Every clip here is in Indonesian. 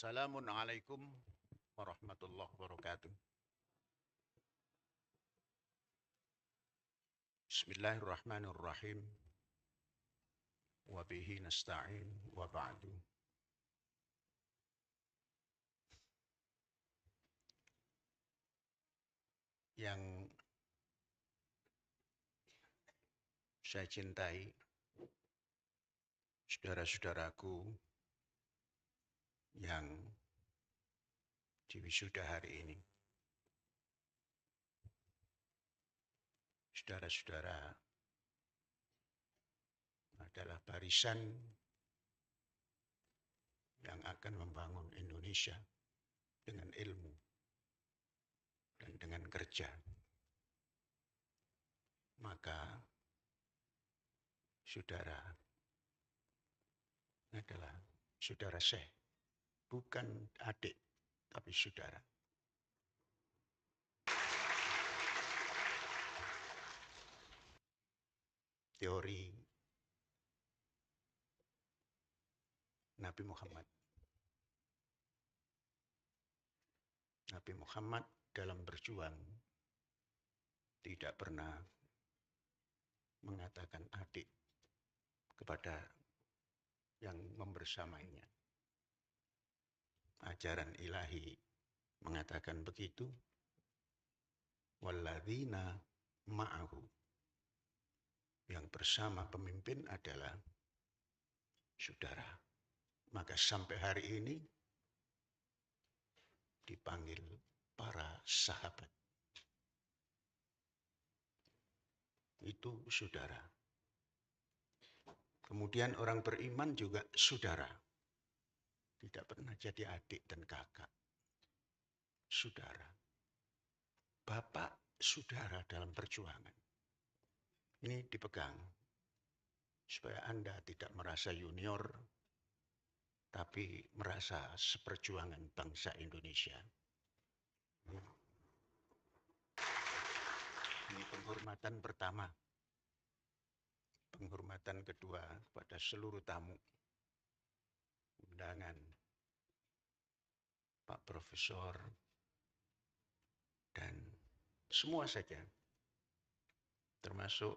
Assalamualaikum warahmatullahi wabarakatuh. Bismillahirrahmanirrahim. Wa bihi nasta'in wa ba'du. Yang saya cintai, saudara-saudaraku yang diwisuda hari ini. Saudara-saudara adalah barisan yang akan membangun Indonesia dengan ilmu dan dengan kerja. Maka saudara adalah saudara saya, bukan adik, tapi saudara. Teori Nabi Muhammad. Nabi Muhammad dalam berjuang tidak pernah mengatakan adik kepada yang membersamainya. Ajaran ilahi mengatakan begitu. Walladzina ma'ahu. Yang bersama pemimpin adalah saudara. Maka sampai hari ini dipanggil para sahabat. Itu saudara. Kemudian orang beriman juga saudara. Tidak pernah jadi adik dan kakak. Saudara. Bapak saudara dalam perjuangan. Ini dipegang. Supaya Anda tidak merasa junior, tapi merasa seperjuangan bangsa Indonesia. Ini penghormatan pertama. Penghormatan kedua kepada seluruh tamu undangan Pak Profesor dan semua saja, termasuk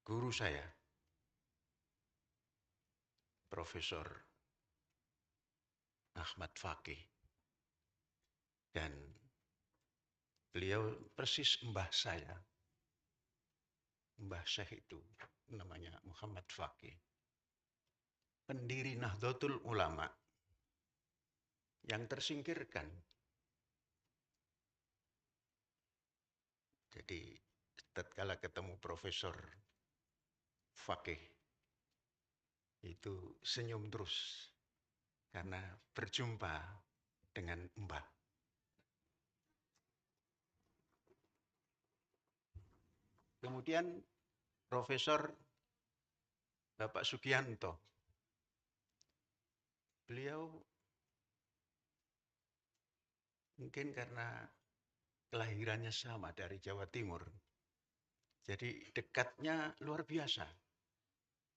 guru saya, Profesor Ahmad Fakih, dan beliau persis mbah saya. Mbah Syekh itu namanya Muhammad Fakih, pendiri Nahdlatul Ulama yang tersingkirkan. Jadi tatkala ketemu Profesor Fakih itu senyum terus karena berjumpa dengan mbah. Kemudian Profesor Bapak Sugianto, beliau mungkin karena kelahirannya sama dari Jawa Timur, jadi dekatnya luar biasa,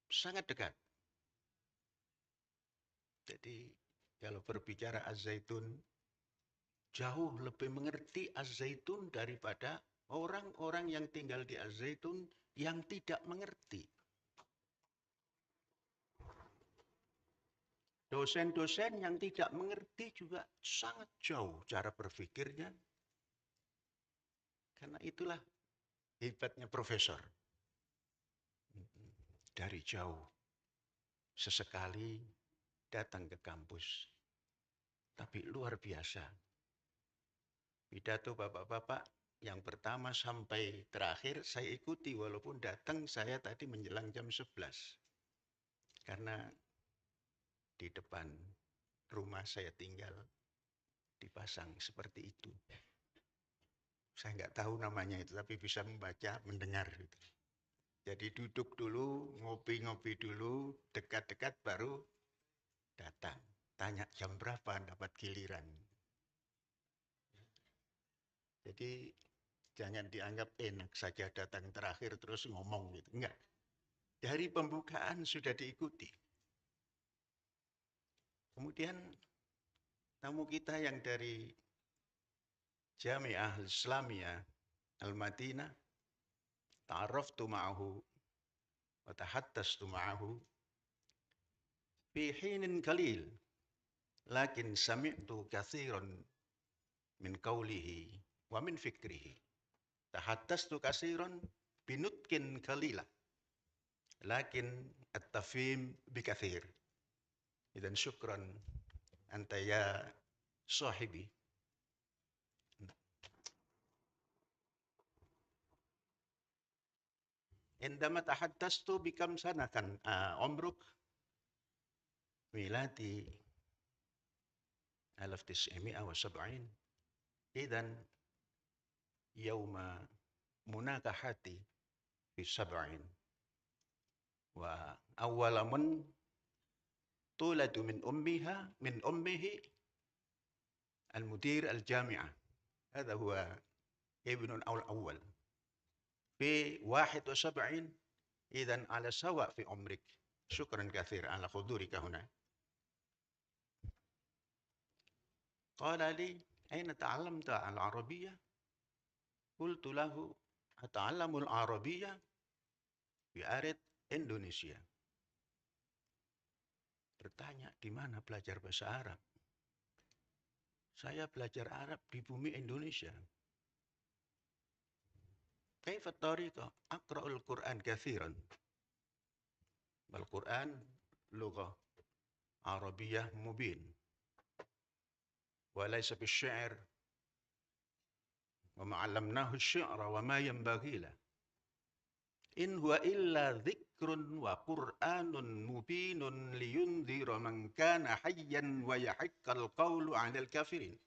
sangat dekat. Jadi kalau berbicara Az-Zaitun, jauh lebih mengerti Az-Zaitun daripada orang-orang yang tinggal di Az-Zaitun yang tidak mengerti. Dosen-dosen yang tidak mengerti juga sangat jauh cara berpikirnya. Karena itulah hebatnya profesor. Dari jauh, sesekali datang ke kampus. Tapi luar biasa. Pidato bapak-bapak yang pertama sampai terakhir saya ikuti, walaupun datang saya tadi menjelang jam 11. Karena di depan rumah saya tinggal dipasang seperti itu. Saya nggak tahu namanya itu, tapi bisa membaca, mendengar. Jadi duduk dulu, ngopi-ngopi dulu, dekat-dekat baru datang. Tanya jam berapa dapat giliran. Jadi jangan dianggap enak saja datang terakhir terus ngomong gitu. Enggak. Dari pembukaan sudah diikuti. Kemudian tamu kita yang dari Jami'ah Islamiyah Al-Madinah, ta'arraftu ma'ahu wa tahattastu ma'ahu fi hinin qalil, lakin sami'tu katsiran min qawlihi wa min fikrihi. Tahattastu katsiran binutkin qalila, lakin at-tafhim bikatsir. Idan syukran anta ya sahibi. عندما تحدثت بكم سنة كان عمرك؟ ميلادي 1970. إذن يوم مناكحتي في 70، وأول من تولد من أمه المدير الجامعة، هذا هو ابن الأول في 71. إذن على سواء في عمرك. شكرا كثيرا على حضورك هنا. قال لي: أين تعلمت العربية؟ قلت له: أتعلم العربية في أرض Indonesia. Bertanya, di mana belajar bahasa Arab? Saya belajar Arab di bumi Indonesia. كيف الطريقة؟ أقرأ القرآن كثيرا. والقرآن لغة عربية مبين، وليس بالشعر، وما علمناه الشعر وما ينبغي له. إن هو إلا ذكر وقرآن مبين لينذر من كان حيا ويحق القول على الكافرين.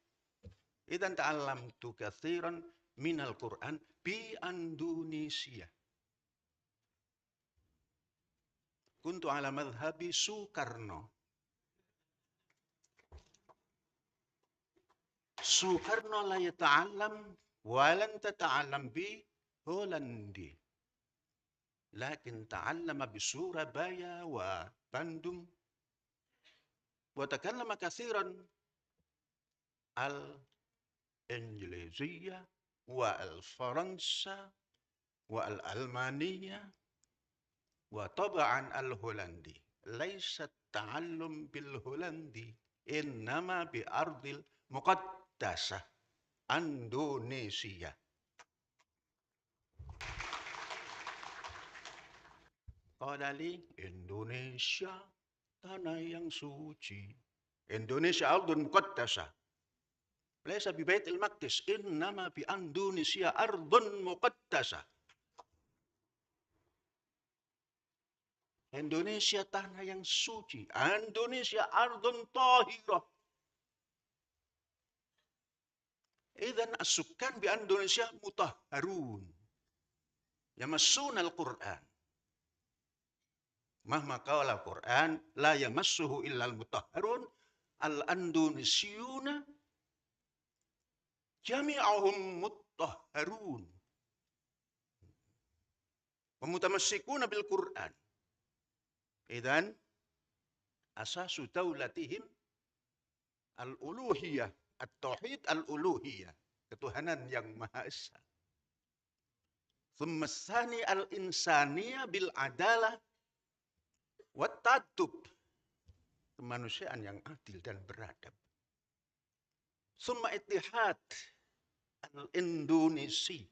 إذا تعلمت كثيرا من القرآن بإندونيسيا. كنت على مذهب سوكرنو. سوكرنو لا يتعلم ولن تتعلم بهولندي، لكن تعلم بسوربايا وبندung، وتكلم كثيرا الإنجليزية والفرنسا والألمانية وطبعا الهولندي. ليس التعلم بالهولندي، إنما بأرض المقدسة إندونيسيا. قال لي: Indonesia tanah yang suci. Indonesia أرض مقدسة، ليس ببيت المقدس، إنما بإندونيسيا أرض مقدسة. Indonesia tanah yang suci. Indonesia ardun tahirah. إذن السكان بإندونيسيا مطهرون يمسون القرآن. مهما قال القرآن لا يمسه إلا المطهرون. الأندونيسيون جميعهم مطهرون ومتمسكون بالقرآن. إذن أساس دولتهم الألوهية، التوحيد الألوهية، ketuhanan yang Maha Esa. ثم الثاني الإنسانية بالعدالة والتأدب، kemanusiaan yang adil dan beradab. ثم اتحاد الإندونيسي،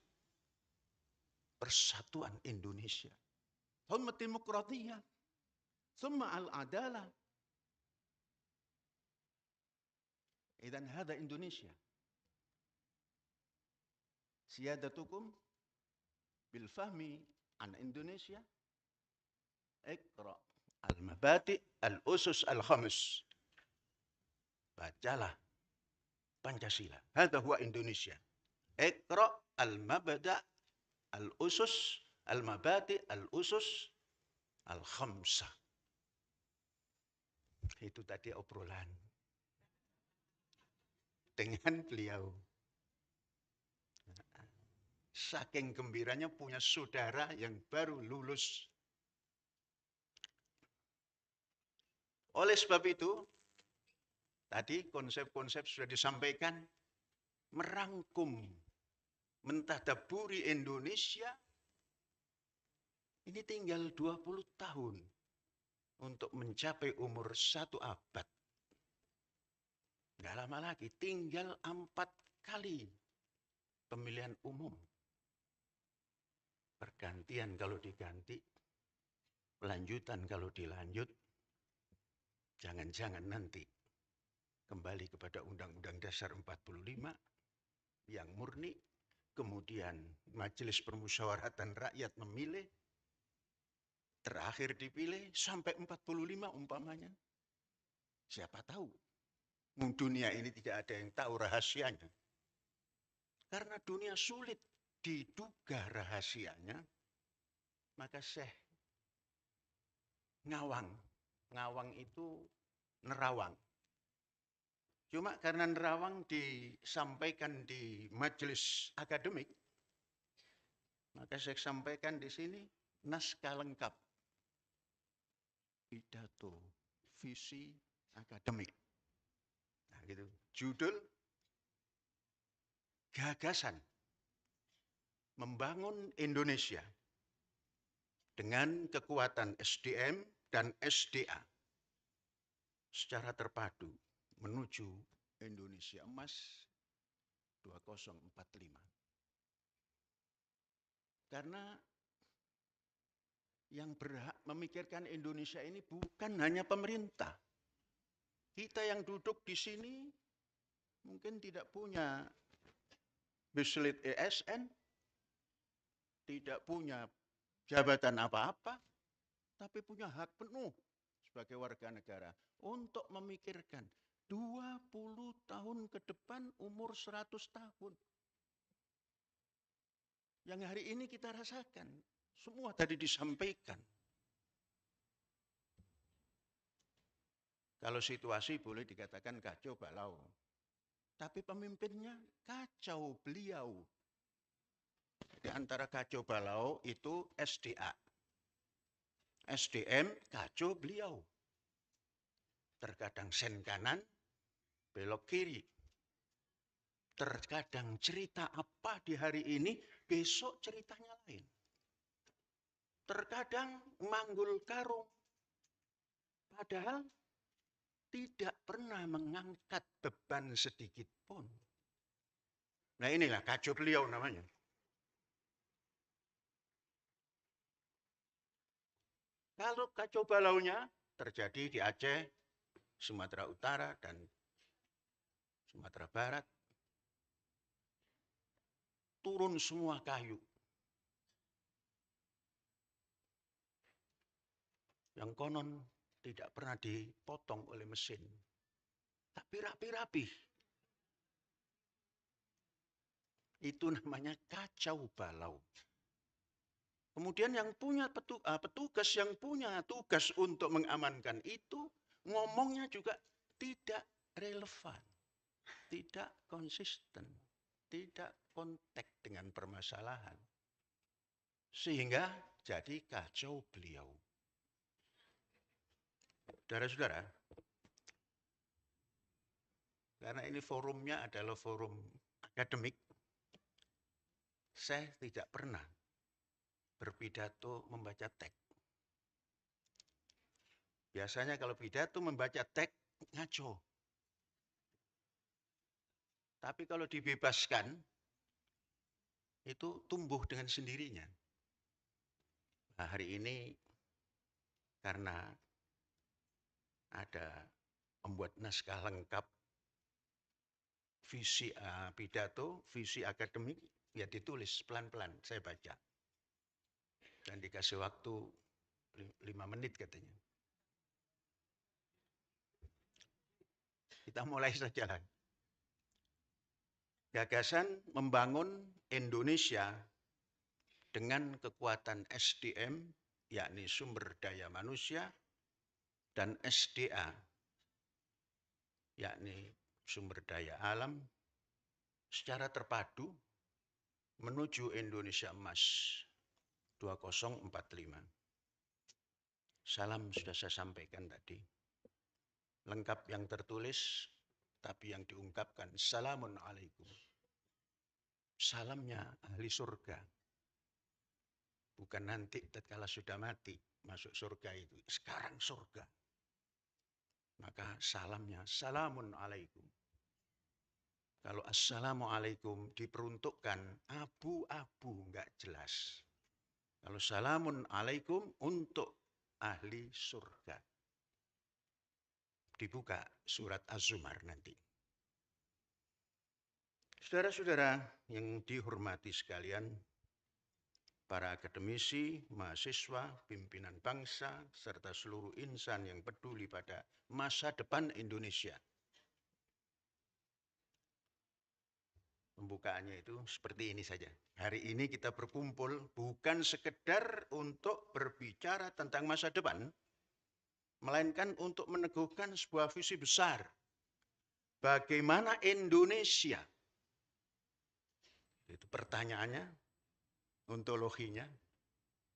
persatuan Indonesia. ثم الديمقراطية، ثم العدالة. إذن هذا إندونيسيا. سيادتكم بالفهم عن إندونيسيا اقرأ المبادئ الأسس الخمس. bacalah Pancasila. هذا هو إندونيسيا. اقرأ المبادئ الأسس المبادئ الأسس الخمسة. Itu tadi obrolan dengan beliau. Saking gembiranya punya saudara yang baru lulus. Oleh sebab itu, Tadi konsep-konsep sudah disampaikan, merangkum, mentadaburi Indonesia, ini tinggal 20 tahun untuk mencapai umur 1 abad. Nggak lama lagi, tinggal 4 kali pemilihan umum. Pergantian kalau diganti, lanjutan kalau dilanjut, jangan-jangan nanti kembali kepada Undang-Undang Dasar 45 yang murni, kemudian Majelis Permusyawaratan Rakyat memilih, terakhir dipilih sampai 45 umpamanya. Siapa tahu? Dunia ini tidak ada yang tahu rahasianya. Karena dunia sulit diduga rahasianya, maka Syekh Ngawang itu nerawang. Cuma karena nerawang disampaikan di majelis akademik, maka saya sampaikan di sini naskah lengkap pidato visi akademik. Nah, gitu. Judul gagasan membangun Indonesia dengan kekuatan SDM dan SDA secara terpadu menuju Indonesia Emas 2045. Karena yang berhak memikirkan Indonesia ini bukan hanya pemerintah. Kita yang duduk di sini mungkin tidak punya bislit ESN, tidak punya jabatan apa-apa, tapi punya hak penuh sebagai warga negara untuk memikirkan 20 tahun ke depan umur 100 tahun. Yang hari ini kita rasakan, semua tadi disampaikan. Kalau situasi boleh dikatakan kacau balau. Tapi pemimpinnya kacau beliau. Di antara kacau balau itu SDA. SDM kacau beliau. Terkadang sen kanan, belok kiri. Terkadang cerita apa di hari ini, besok ceritanya lain. Terkadang manggul karung. Padahal tidak pernah mengangkat beban sedikit pun. Nah inilah kacau beliau namanya. Kalau kacau balaunya terjadi di Aceh, Sumatera Utara, dan Sumatera Barat, turun semua kayu. Yang konon tidak pernah dipotong oleh mesin. Tapi rapi-rapi. Itu namanya kacau balau. Kemudian yang punya petugas yang punya tugas untuk mengamankan itu, ngomongnya juga tidak relevan, tidak konsisten, tidak kontak dengan permasalahan. Sehingga jadi kacau beliau. Saudara-saudara, karena ini forumnya adalah forum akademik, saya tidak pernah berpidato membaca teks. Biasanya kalau pidato membaca teks, ngaco. Tapi kalau dibebaskan, itu tumbuh dengan sendirinya. Nah, hari ini karena ada membuat naskah lengkap visi pidato, visi akademik, ya ditulis pelan-pelan, saya baca. Dan dikasih waktu 5 menit katanya. Kita mulai saja lah. Gagasan membangun Indonesia dengan kekuatan SDM, yakni sumber daya manusia, dan SDA, yakni sumber daya alam, secara terpadu menuju Indonesia Emas 2045. Salam sudah saya sampaikan tadi. Lengkap yang tertulis tapi yang diungkapkan salamun alaikum. Salamnya ahli surga. Bukan nanti tatkala sudah mati masuk surga itu. Sekarang surga. Maka salamnya salamun alaikum. Kalau assalamualaikum diperuntukkan abu-abu, enggak jelas. Kalau salamun alaikum untuk ahli surga. Dibuka surat Az-Zumar nanti. Saudara-saudara yang dihormati sekalian, para akademisi, mahasiswa, pimpinan bangsa, serta seluruh insan yang peduli pada masa depan Indonesia. Pembukaannya itu seperti ini saja. Hari ini kita berkumpul bukan sekedar untuk berbicara tentang masa depan, melainkan untuk meneguhkan sebuah visi besar. Bagaimana Indonesia? Itu pertanyaannya, ontologinya.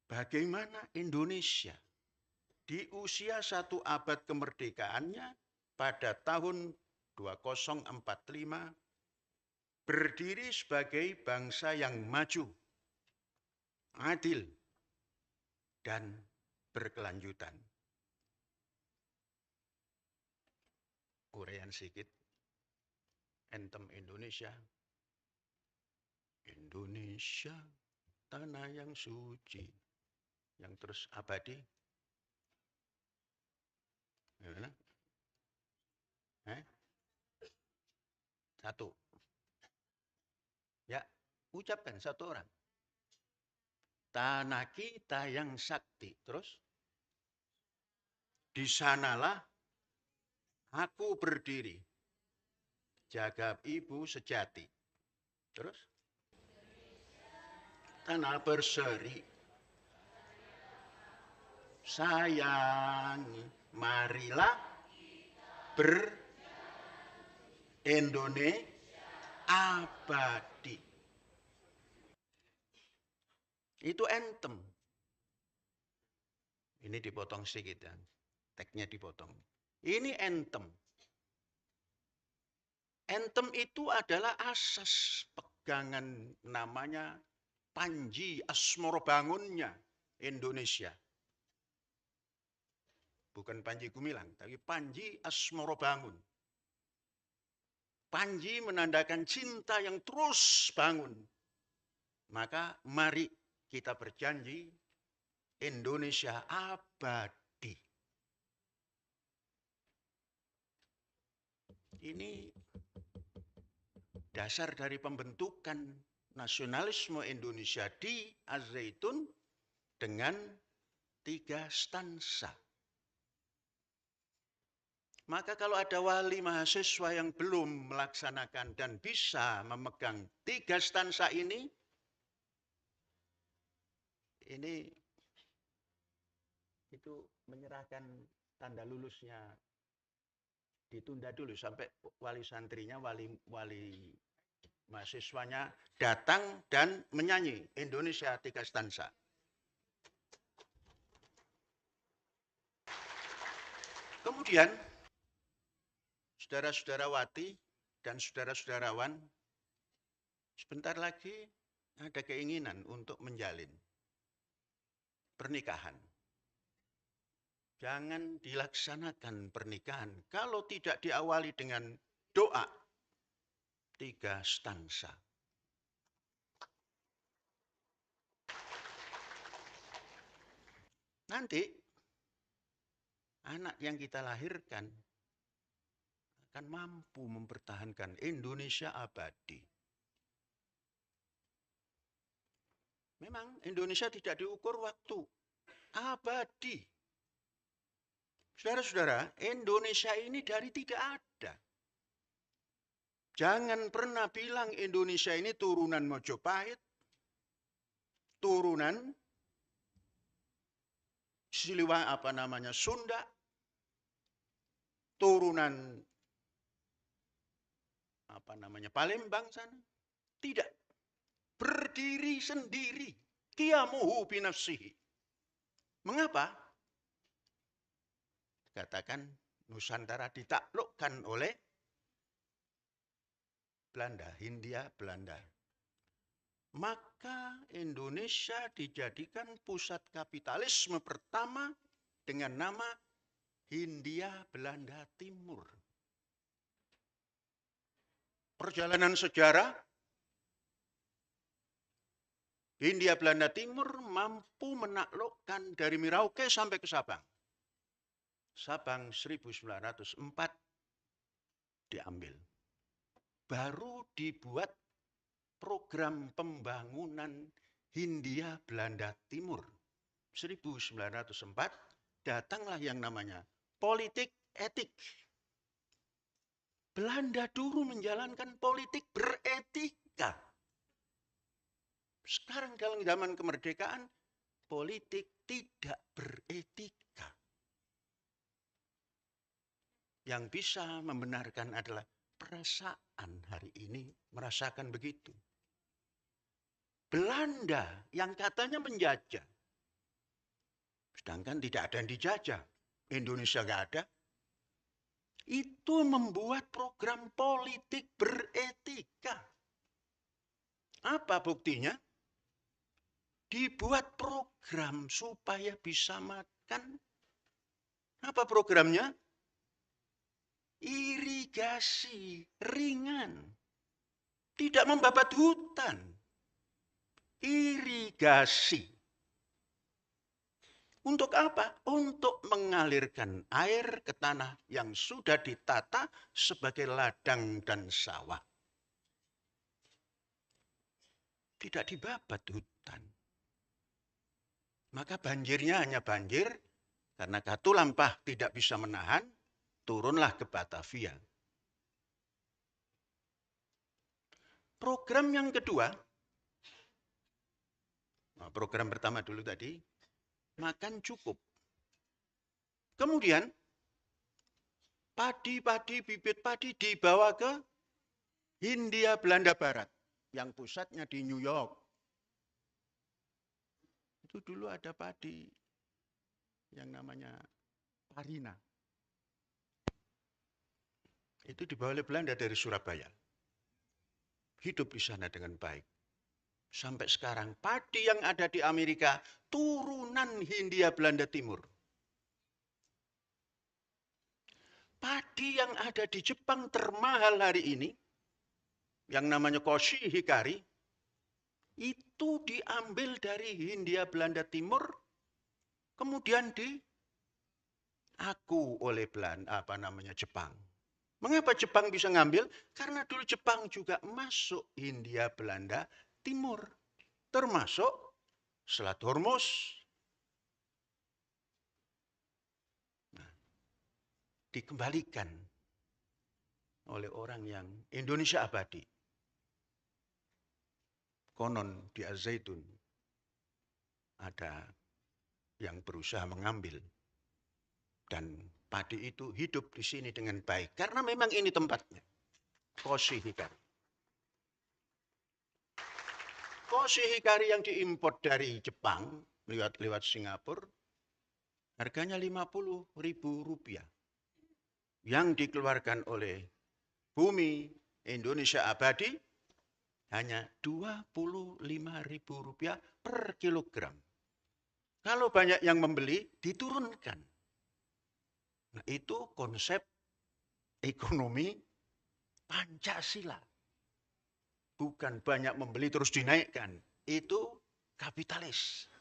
Bagaimana Indonesia di usia 1 abad kemerdekaannya pada tahun 2045 berdiri sebagai bangsa yang maju, adil, dan berkelanjutan. Uraian sedikit, anthem Indonesia. Indonesia, tanah yang suci, yang terus abadi. Gimana? Satu. Ya, ucapkan satu orang. Tanah kita yang sakti. Terus? Di sanalah aku berdiri. Jaga ibu sejati. Terus? Tanah berseri. Sayangi, marilah Indonesia abadi. Itu anthem. Ini dipotong sedikit ya. Teksnya dipotong. Ini anthem. Anthem itu adalah asas pegangan namanya Panji Asmoro Bangunnya Indonesia. Bukan Panji Gumilang, tapi Panji Asmoro Bangun. Panji menandakan cinta yang terus bangun. Maka mari kita berjanji Indonesia abadi. Ini dasar dari pembentukan nasionalisme Indonesia di Az-Zaitun dengan 3 stansa. Maka kalau ada wali mahasiswa yang belum melaksanakan dan bisa memegang 3 stansa ini itu menyerahkan tanda lulusnya ditunda dulu sampai wali santrinya, wali mahasiswanya datang dan menyanyi Indonesia 3 stansa. Kemudian saudara-saudarawati dan saudara-saudarawan, sebentar lagi ada keinginan untuk menjalin pernikahan. Jangan dilaksanakan pernikahan kalau tidak diawali dengan doa 3 stansa. Nanti anak yang kita lahirkan akan mampu mempertahankan Indonesia abadi. Memang Indonesia tidak diukur waktu, abadi. Saudara-saudara, Indonesia ini dari tidak ada. Jangan pernah bilang Indonesia ini turunan Mojopahit, turunan Sunda, turunan Palembang sana. Tidak. Berdiri sendiri. Qiyamuhu binafsihi. Mengapa? Katakan Nusantara ditaklukkan oleh Belanda, Hindia Belanda. Maka Indonesia dijadikan pusat kapitalisme pertama dengan nama Hindia Belanda Timur. Perjalanan sejarah, Hindia Belanda Timur mampu menaklukkan dari Merauke sampai ke Sabang. Sabang 1904 diambil. Baru dibuat program pembangunan Hindia Belanda Timur. 1904 datanglah yang namanya politik etik. Belanda dulu menjalankan politik beretika. Sekarang dalam zaman kemerdekaan, politik tidak beretika. Yang bisa membenarkan adalah perasaan hari ini merasakan begitu. Belanda yang katanya menjajah, sedangkan tidak ada yang dijajah. Indonesia nggak ada. Itu membuat program politik beretika. Apa buktinya? Dibuat program supaya bisa makan. Apa programnya? Irigasi ringan. Tidak membabat hutan. Irigasi. Untuk apa? Untuk mengalirkan air ke tanah yang sudah ditata sebagai ladang dan sawah. Tidak dibabat hutan. Maka banjirnya hanya banjir, karena Katulampa tidak bisa menahan, turunlah ke Batavia. Program yang kedua, program pertama dulu tadi, makan cukup. Kemudian, padi-padi, bibit padi dibawa ke Hindia Belanda Barat, yang pusatnya di New York. Itu dulu ada padi yang namanya Parina. Itu dibawa oleh Belanda dari Surabaya. Hidup di sana dengan baik. Sampai sekarang padi yang ada di Amerika turunan Hindia Belanda Timur. Padi yang ada di Jepang termahal hari ini, yang namanya Koshi Hikari, itu diambil dari Hindia Belanda Timur, kemudian diaku oleh Jepang. Mengapa Jepang bisa ngambil? Karena dulu Jepang juga masuk Hindia Belanda Timur, termasuk Selat Hormuz. Nah, dikembalikan oleh orang yang Indonesia abadi. Konon di Al-Zaitun ada yang berusaha mengambil, dan padi itu hidup di sini dengan baik karena memang ini tempatnya. Koshi Hikari. Koshi Hikari yang diimpor dari Jepang lewat Singapura, harganya Rp50.000. Yang dikeluarkan oleh Bumi Indonesia Abadi hanya Rp25.000 per kilogram. Kalau banyak yang membeli, diturunkan. Nah, itu konsep ekonomi Pancasila. Bukan banyak membeli terus dinaikkan. Itu kapitalis.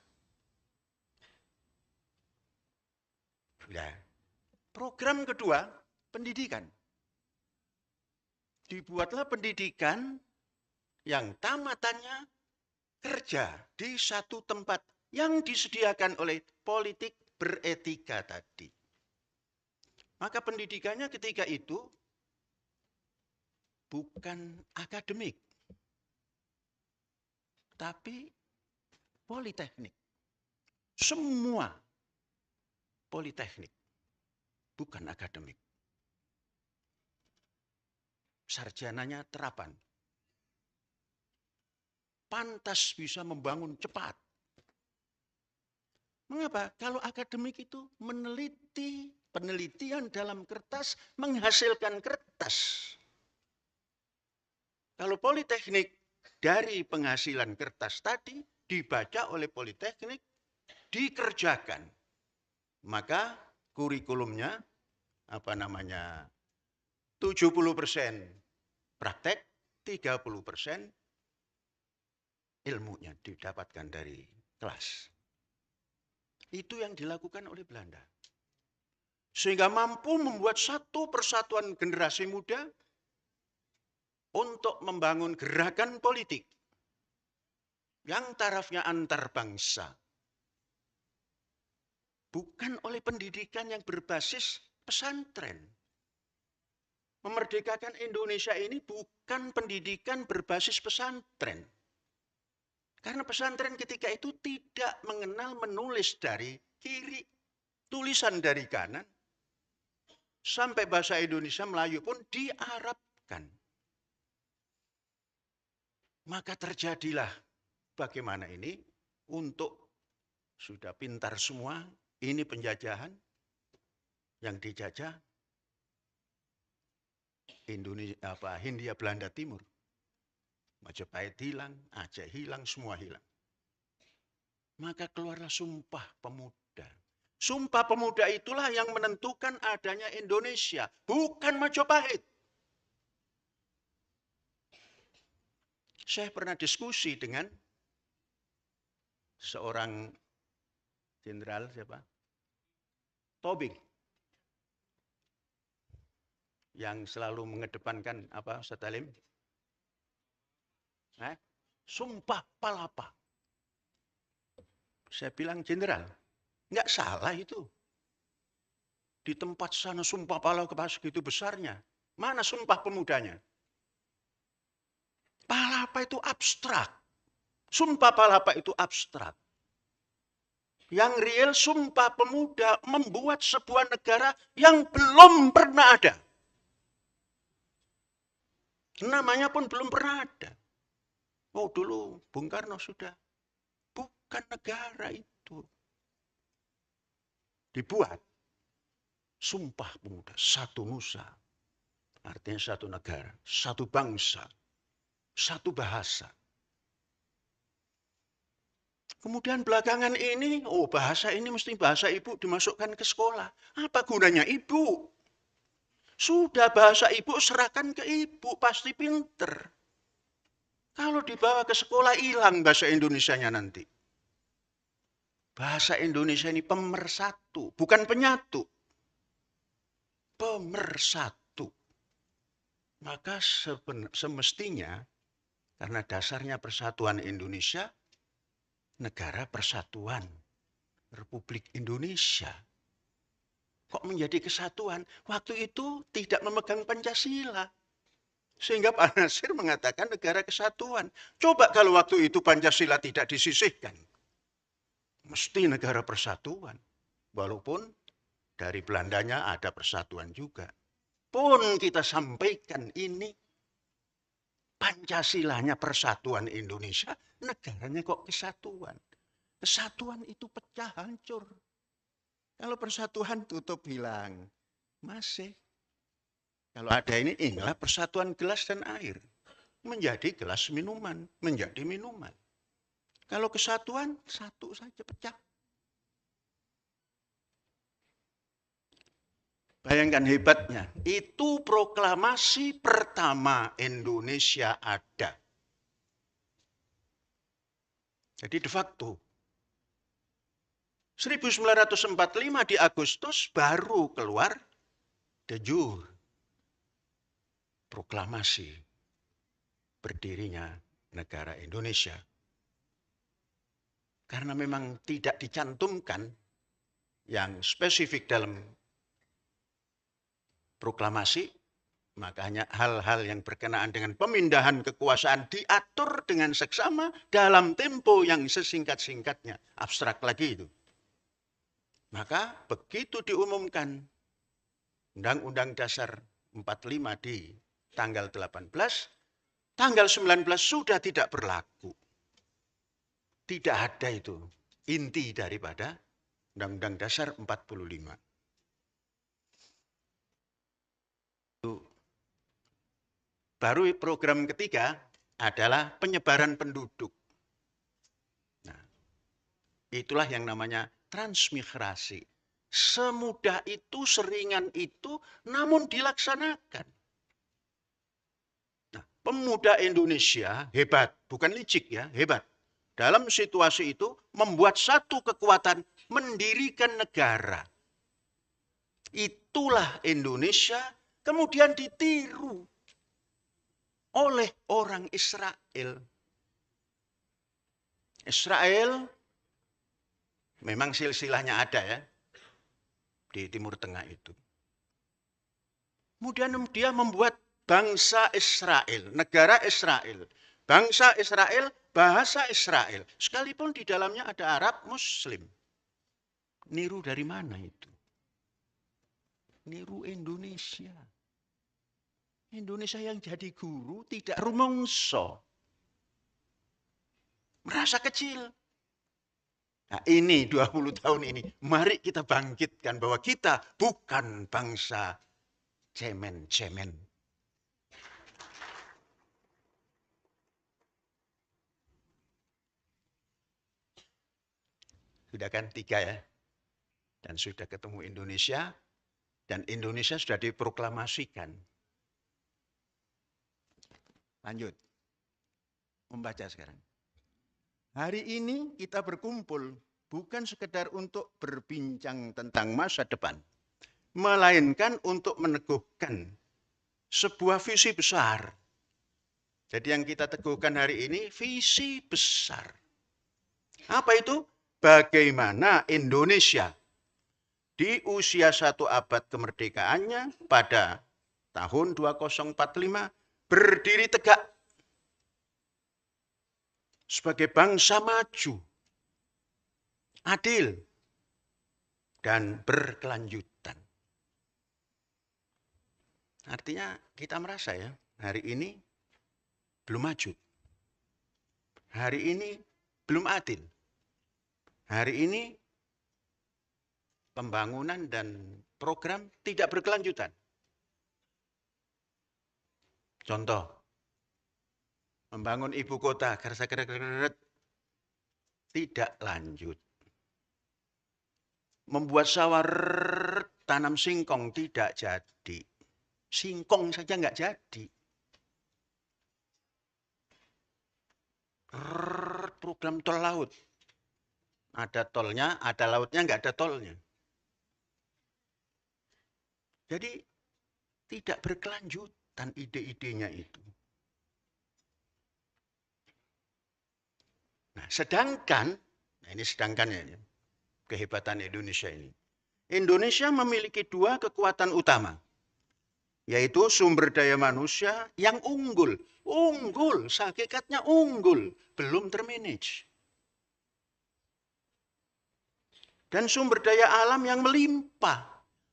Nah, program kedua, pendidikan. Dibuatlah pendidikan yang tamatannya kerja di satu tempat yang disediakan oleh politik beretika tadi. Maka pendidikannya ketika itu bukan akademik, tapi politeknik. Semua politeknik, bukan akademik. Sarjananya terapan. Pantas bisa membangun cepat. Mengapa? Kalau akademik itu meneliti, penelitian dalam kertas menghasilkan kertas. Kalau politeknik dari penghasilan kertas tadi dibaca oleh politeknik, dikerjakan. Maka kurikulumnya 70% praktek, 30% ilmunya didapatkan dari kelas. Itu yang dilakukan oleh Belanda. Sehingga mampu membuat satu persatuan generasi muda untuk membangun gerakan politik yang tarafnya antar bangsa. Bukan oleh pendidikan yang berbasis pesantren. Memerdekakan Indonesia ini bukan pendidikan berbasis pesantren. Karena pesantren ketika itu tidak mengenal menulis dari kiri, tulisan dari kanan, sampai bahasa Indonesia Melayu pun diarabkan. Maka terjadilah bagaimana ini untuk sudah pintar semua, ini penjajahan yang dijajah Indonesia, Hindia Belanda Timur. Majapahit hilang, Aceh hilang, semua hilang. Maka keluarlah Sumpah Pemuda. Sumpah Pemuda itulah yang menentukan adanya Indonesia, bukan Majapahit. Saya pernah diskusi dengan seorang jenderal siapa? Tobing. Yang selalu mengedepankan apa, Satalim? Sumpah Palapa. Saya bilang, jenderal, nggak salah itu. Di tempat sana Sumpah Palapa segitu besarnya. Mana Sumpah Pemudanya? Palapa itu abstrak. Sumpah Palapa itu abstrak. Yang real Sumpah Pemuda membuat sebuah negara yang belum pernah ada. Namanya pun belum pernah ada. Oh dulu Bung Karno sudah. Bukan negara itu. Dibuat. Sumpah Pemuda. Satu nusa. Artinya satu negara. Satu bangsa. Satu bahasa. Kemudian belakangan ini, bahasa ini mesti bahasa ibu dimasukkan ke sekolah. Apa gunanya ibu? Sudah bahasa ibu serahkan ke ibu, pasti pinter. Kalau dibawa ke sekolah hilang bahasa Indonesianya nanti. Bahasa Indonesia ini pemersatu, bukan penyatu. Pemersatu. Maka semestinya, karena dasarnya persatuan Indonesia, negara persatuan Republik Indonesia. Kok menjadi kesatuan? Waktu itu tidak memegang Pancasila. Sehingga Pak Nasir mengatakan negara kesatuan. Coba kalau waktu itu Pancasila tidak disisihkan. Mesti negara persatuan. Walaupun dari Belandanya ada persatuan juga. Pun kita sampaikan ini Pancasilanya persatuan Indonesia, negaranya kok kesatuan. Kesatuan itu pecah hancur. Kalau persatuan tutup hilang. Masih. Kalau ada inilah persatuan gelas dan air. Menjadi gelas minuman, menjadi minuman. Kalau kesatuan, satu saja pecah. Bayangkan hebatnya, itu proklamasi pertama Indonesia ada. Jadi de facto. 1945 di Agustus baru keluar de jure proklamasi berdirinya negara Indonesia. Karena memang tidak dicantumkan yang spesifik dalam proklamasi, makanya hal-hal yang berkenaan dengan pemindahan kekuasaan diatur dengan seksama dalam tempo yang sesingkat-singkatnya. Abstrak lagi itu. Maka begitu diumumkan Undang-Undang Dasar 45 di tanggal 18, tanggal 19 sudah tidak berlaku. Tidak ada itu inti daripada Undang-Undang Dasar 45. Baru program ketiga adalah penyebaran penduduk. Nah, itulah yang namanya transmigrasi. Semudah itu, seringan itu, namun dilaksanakan. Nah, pemuda Indonesia hebat, bukan licik ya, hebat. Dalam situasi itu membuat satu kekuatan, mendirikan negara. Itulah Indonesia, kemudian ditiru oleh orang Israel. Israel memang silsilahnya ada ya, di Timur Tengah itu. Kemudian dia membuat bangsa Israel, negara Israel. Bangsa Israel, bahasa Israel. Sekalipun di dalamnya ada Arab Muslim. Niru dari mana itu? Niru Indonesia. Indonesia yang jadi guru tidak rumongso. Merasa kecil. Nah ini 20 tahun ini, mari kita bangkitkan bahwa kita bukan bangsa cemen-cemen. Sudah kan 3 ya. Dan sudah ketemu Indonesia, dan Indonesia sudah diproklamasikan. Lanjut. Membaca sekarang. Hari ini kita berkumpul bukan sekedar untuk berbincang tentang masa depan, melainkan untuk meneguhkan sebuah visi besar. Jadi yang kita teguhkan hari ini visi besar. Apa itu? Bagaimana Indonesia di usia 1 abad kemerdekaannya pada tahun 2045 berdiri tegak sebagai bangsa maju, adil, dan berkelanjutan. Artinya kita merasa ya, hari ini belum maju. Hari ini belum adil. Hari ini pembangunan dan program tidak berkelanjutan. Contoh, membangun ibu kota, tidak lanjut. Membuat sawah, tanam singkong tidak jadi. Singkong saja nggak jadi. Program tol laut. Ada tolnya, ada lautnya, nggak ada tolnya. Jadi tidak berkelanjutan ide-idenya itu. Nah, sedangkan, nah ini sedangkan ya, kehebatan Indonesia ini. Indonesia memiliki 2 kekuatan utama, yaitu sumber daya manusia yang unggul. Unggul, hakikatnya unggul, belum termanage. Dan sumber daya alam yang melimpah,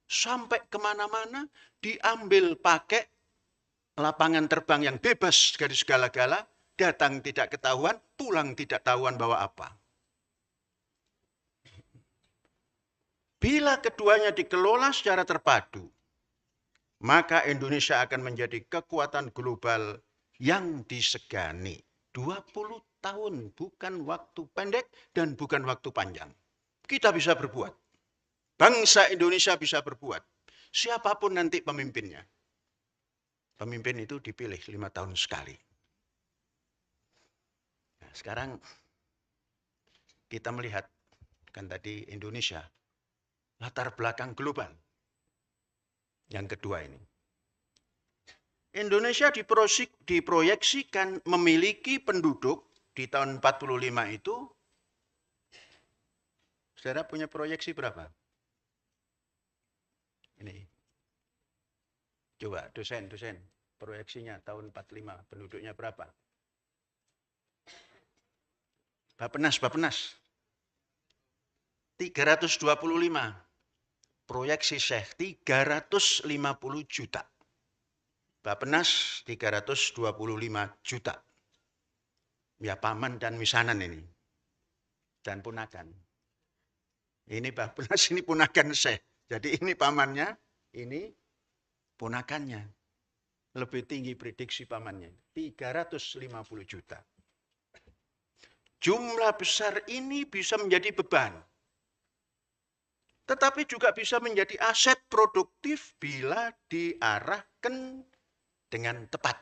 sampai kemana-mana diambil pakai lapangan terbang yang bebas dari segala-gala, datang tidak ketahuan, pulang tidak tahuan bawa apa. Bila keduanya dikelola secara terpadu, maka Indonesia akan menjadi kekuatan global yang disegani. 20 tahun, bukan waktu pendek dan bukan waktu panjang. Kita bisa berbuat. Bangsa Indonesia bisa berbuat. Siapapun nanti pemimpinnya. Pemimpin itu dipilih 5 tahun sekali. Nah, sekarang kita melihat, kan tadi Indonesia, latar belakang global. Yang kedua ini. Indonesia diproyeksikan memiliki penduduk di tahun 45 itu, saudara punya proyeksi berapa? Ini. Coba dosen, proyeksinya tahun 45, penduduknya berapa? Bappenas. 325. Proyeksi Syekh 350 juta. Bappenas 325 juta. Ya paman dan misanan ini. Dan punakan. Ini Bappenas, ini punakan Syekh. Jadi ini pamannya, ini punakannya. Lebih tinggi prediksi pamannya, 350 juta. Jumlah besar ini bisa menjadi beban, tetapi juga bisa menjadi aset produktif bila diarahkan dengan tepat.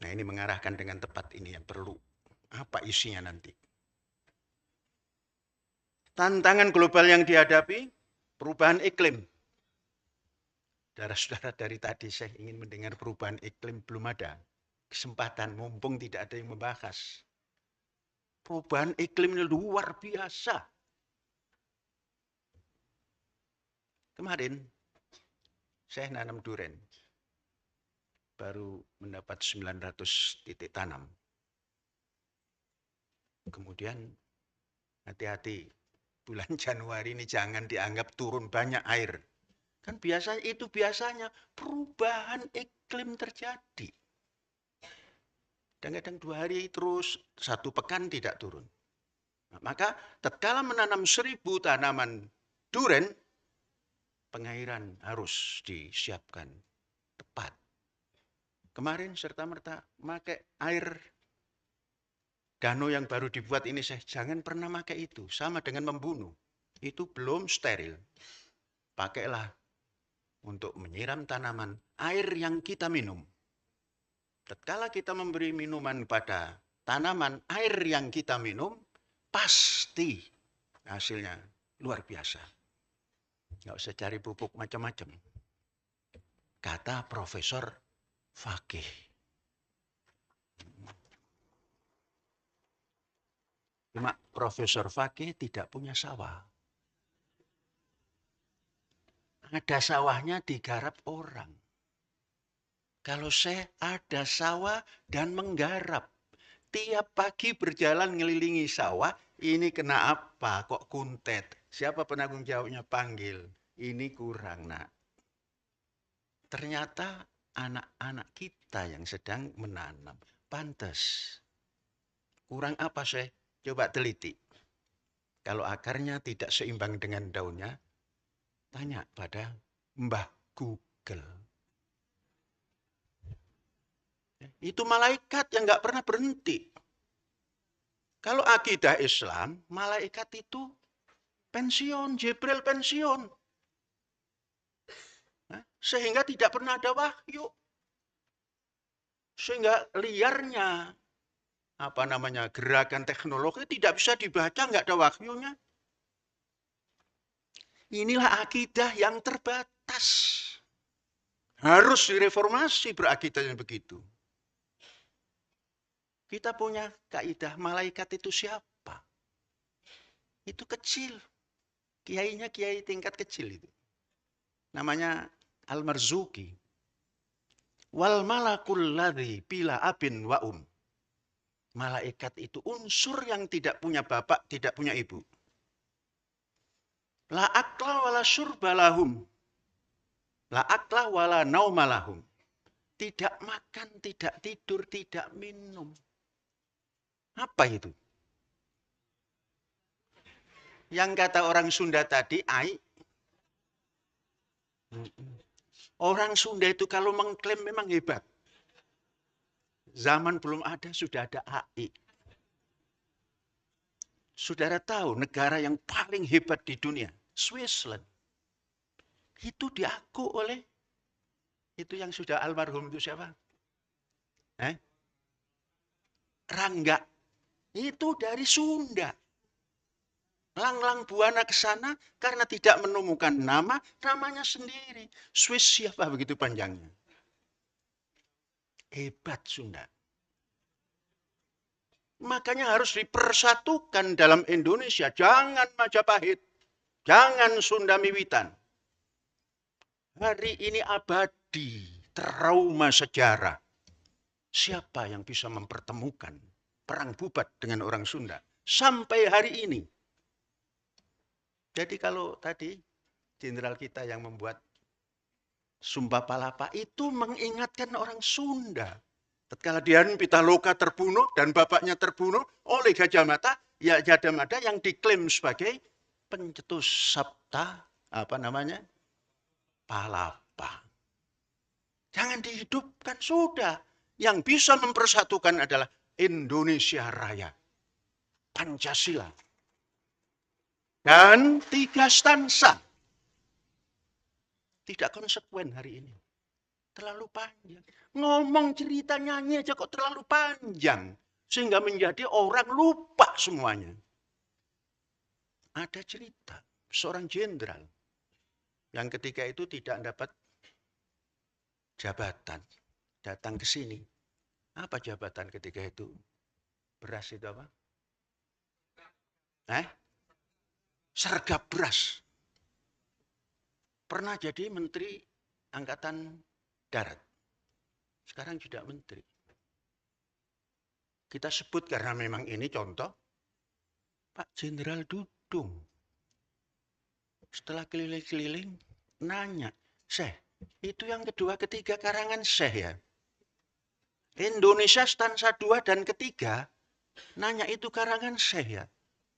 Nah, ini mengarahkan dengan tepat ini yang perlu. Apa isinya nanti? Tantangan global yang dihadapi, perubahan iklim. Saudara-saudara, dari tadi saya ingin mendengar perubahan iklim, belum ada kesempatan, mumpung tidak ada yang membahas. Perubahan iklim ini luar biasa. Kemarin saya nanam duren, baru mendapat 900 titik tanam. Kemudian hati-hati, bulan Januari ini jangan dianggap turun banyak air. Kan biasanya perubahan iklim terjadi. Kadang-kadang 2 hari terus 1 pekan tidak turun. Nah, maka tatkala menanam 1000 tanaman duren, pengairan harus disiapkan tepat. Kemarin serta-merta pakai air danau yang baru dibuat ini, saya jangan pernah pakai itu. Sama dengan membunuh. Itu belum steril. Pakailah untuk menyiram tanaman air yang kita minum. Tatkala kita memberi minuman pada tanaman, air yang kita minum, pasti hasilnya luar biasa. Nggak usah cari pupuk macam-macam. Kata Profesor Fakih. Cuma Profesor Fakih tidak punya sawah. Ada sawahnya digarap orang. Kalau saya ada sawah dan menggarap. Tiap pagi berjalan ngelilingi sawah, ini kena apa? Kok kuntet? Siapa penanggung jawabnya? Panggil. Ini kurang, nak. Ternyata anak-anak kita yang sedang menanam. Pantes. Kurang apa saya? Coba teliti. Kalau akarnya tidak seimbang dengan daunnya, tanya pada Mbah Google. Itu malaikat yang nggak pernah berhenti. Kalau akidah Islam, malaikat itu pensiun, Jibril pensiun. Sehingga tidak pernah ada wahyu. Sehingga liarnya gerakan teknologi tidak bisa dibaca, nggak ada wahyunya. Inilah akidah yang terbatas. Harus direformasi berakidah yang begitu. Kita punya kaidah malaikat itu siapa? Itu kecil. Kiainya kiai tingkat kecil itu. Namanya Al-Marzuki. Wal malakul ladzi bila abin wa Malaikat itu unsur yang tidak punya bapak, tidak punya ibu. La akla wala syurba lahum. La akla wala nauma lahum. Tidak makan, tidak tidur, tidak minum. Apa itu? Yang kata orang Sunda tadi, ai. Orang Sunda itu kalau mengklaim memang hebat. Zaman belum ada, sudah ada AI. Saudara tahu negara yang paling hebat di dunia, Switzerland. Itu diaku oleh, itu yang sudah almarhum itu siapa? Rangga. Itu dari Sunda. Lang-lang buana ke sana karena tidak menemukan nama, namanya sendiri. Swiss siapa begitu panjangnya. Hebat Sunda. Makanya harus dipersatukan dalam Indonesia. Jangan Majapahit. Jangan Sunda Miwitan. Hari ini abadi, trauma sejarah. Siapa yang bisa mempertemukan perang bubat dengan orang Sunda? Sampai hari ini. Jadi kalau tadi jenderal kita yang membuat Sumba Palapa itu mengingatkan orang Sunda. Tatkala Dian Pitaloka terbunuh dan bapaknya terbunuh oleh Gajah Mada, ya Gajah Mada yang diklaim sebagai pencetus sabta Palapa. Jangan dihidupkan, sudah. Yang bisa mempersatukan adalah Indonesia Raya. Pancasila. Dan 3 stansa. Tidak konsekuen hari ini. Terlalu panjang. Ngomong cerita nyanyi aja kok terlalu panjang. Sehingga menjadi orang lupa semuanya. Ada cerita seorang jenderal yang ketika itu tidak dapat jabatan. Datang ke sini. Apa jabatan ketika itu? Beras itu apa? Sergap beras. Pernah jadi menteri angkatan darat. Sekarang tidak menteri. Kita sebut karena memang ini contoh. Pak Jenderal Dudung. Setelah keliling-keliling, nanya. Syekh, itu yang kedua, ketiga karangan Syekh ya? Indonesia stansa 2 dan ketiga, nanya itu karangan Syekh ya?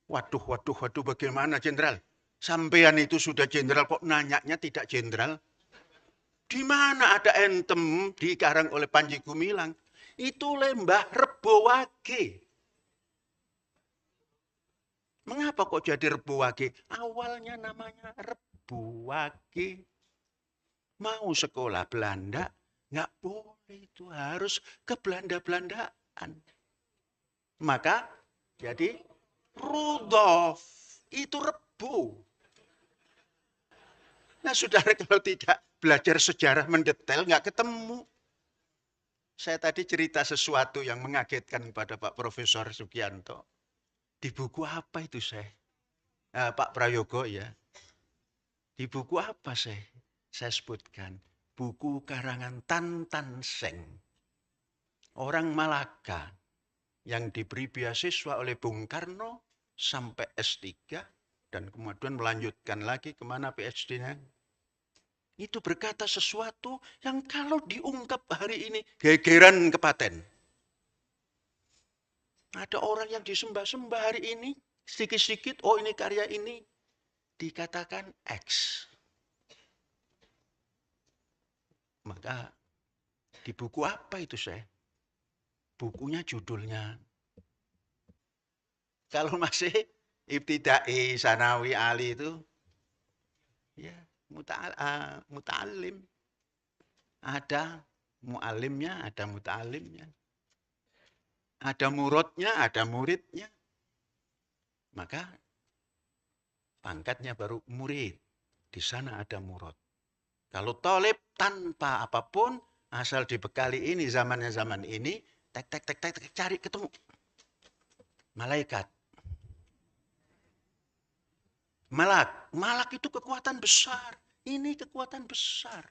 Waduh, bagaimana Jenderal? Sampean itu sudah jenderal kok nanyanya tidak jenderal? Di mana ada entem dikarang oleh Panji Gumilang? Itu Lembah Rebowage. Mengapa kok jadi Rebowage? Awalnya namanya Rebowage. Mau sekolah Belanda, nggak boleh itu. Harus ke Belanda-Belandaan. Maka jadi Rudolf. Itu Rebo. Nah saudara kalau tidak belajar sejarah mendetail nggak ketemu. Saya tadi cerita sesuatu yang mengagetkan kepada Pak Profesor Sugianto. Di buku apa itu saya? Pak Prayogo ya. Di buku apa saya sebutkan? Buku karangan Tan Tan Seng. Orang Malaka yang diberi beasiswa oleh Bung Karno sampai S3 dan kemudian melanjutkan lagi kemana PhD-nya. Itu berkata sesuatu yang kalau diungkap hari ini gegeran kepaten. Ada orang yang disembah-sembah hari ini, sedikit-sedikit, oh ini karya ini, dikatakan X. Maka di buku apa itu saya? Bukunya judulnya. Kalau masih Ibtidai, Sanawi, Ali itu, ya muta'alim. Ada mu'alimnya, ada muta'alimnya. Ada muridnya, ada muridnya. Maka pangkatnya baru murid. Di sana ada murad. Kalau tolib tanpa apapun, asal dibekali ini, zamannya zaman ini, tek, cari ketemu. Malaikat. Malak itu kekuatan besar. Ini kekuatan besar.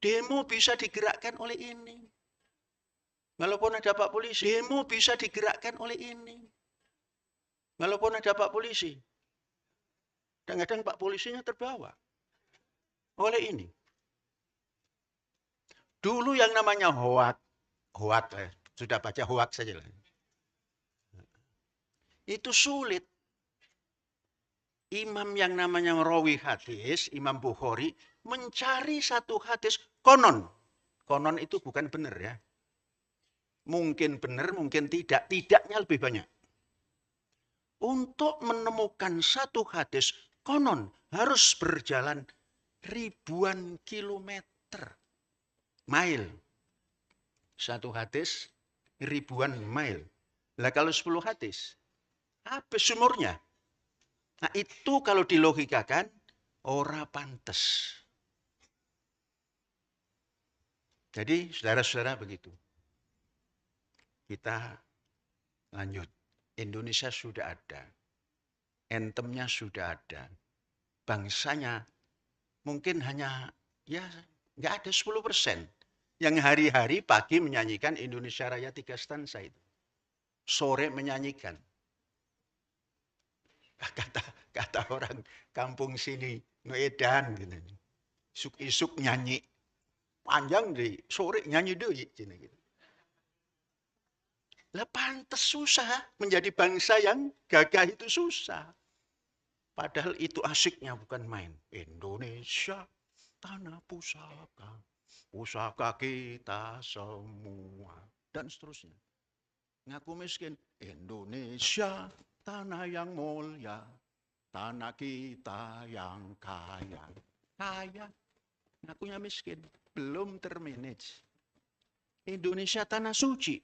Demo bisa digerakkan oleh ini. Walaupun ada Pak Polisi, demo bisa digerakkan oleh ini. Walaupun ada Pak Polisi. Kadang-kadang Pak Polisinya terbawa oleh ini. Dulu yang namanya hoak, sudah baca hoak saja lah. Itu sulit. Imam yang namanya merawi hadis, Imam Bukhari, mencari satu hadis konon. Konon itu bukan benar ya. Mungkin benar, mungkin tidak. Tidaknya lebih banyak. Untuk menemukan satu hadis konon harus berjalan ribuan kilometer. Mile. Satu hadis ribuan mile. Lah kalau 10 hadis, habis umurnya. Nah itu kalau dilogikakan, ora pantes. Jadi saudara-saudara begitu. Kita lanjut. Indonesia sudah ada. Entemnya sudah ada. Bangsanya mungkin hanya ya nggak ada 10%. Yang hari-hari pagi menyanyikan Indonesia Raya 3 stansa itu. Sore menyanyikan. Kata orang kampung sini, Nuedan gitu. Isuk-isuk nyanyi. Panjang deh, sore nyanyi deh gitu. Lah pantes susah menjadi bangsa yang gagah itu susah. Padahal itu asiknya bukan main. Indonesia tanah pusaka. Pusaka kita semua. Dan seterusnya. Ngaku miskin. Indonesia, tanah yang mulia. Tanah kita yang kaya. Kaya. Ngakunya miskin. Belum termanage. Indonesia tanah suci.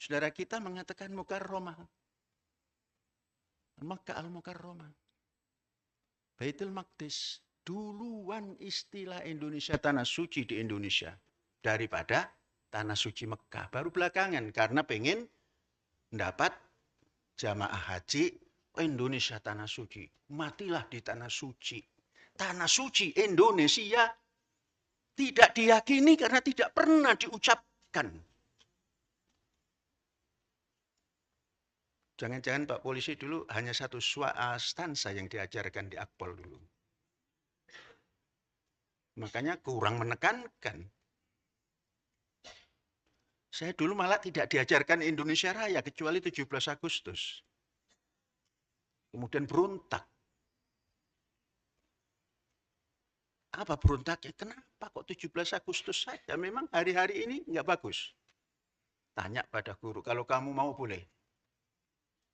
Saudara kita mengatakan Mukarramah. Makkah al-Mukarramah. Baitul Maqdis. Duluan istilah Indonesia tanah suci di Indonesia. Daripada tanah suci Mekah. Baru belakangan karena pengen mendapat jamaah haji Indonesia tanah suci. Matilah di tanah suci. Tanah suci Indonesia tidak diyakini karena tidak pernah diucapkan. Jangan-jangan Pak Polisi dulu hanya satu stansa yang diajarkan di Akpol dulu. Makanya kurang menekankan. Saya dulu malah tidak diajarkan Indonesia Raya kecuali 17 Agustus. Kemudian berontak. Apa berontaknya? Kenapa kok 17 Agustus saja? Memang hari-hari ini nggak bagus. Tanya pada guru, kalau kamu mau boleh.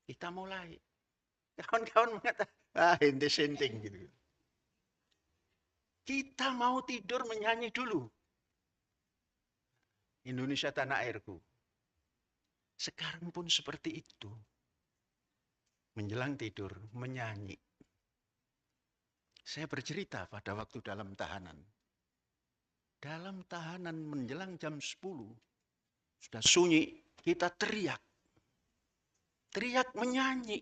Kita mulai. Kawan-kawan mengatakan, ente senting gitu. Kita mau tidur menyanyi dulu. Indonesia tanah airku. Sekarang pun seperti itu. Menjelang tidur, menyanyi. Saya bercerita pada waktu dalam tahanan. Dalam tahanan menjelang jam 10, sudah sunyi, kita teriak. Teriak menyanyi.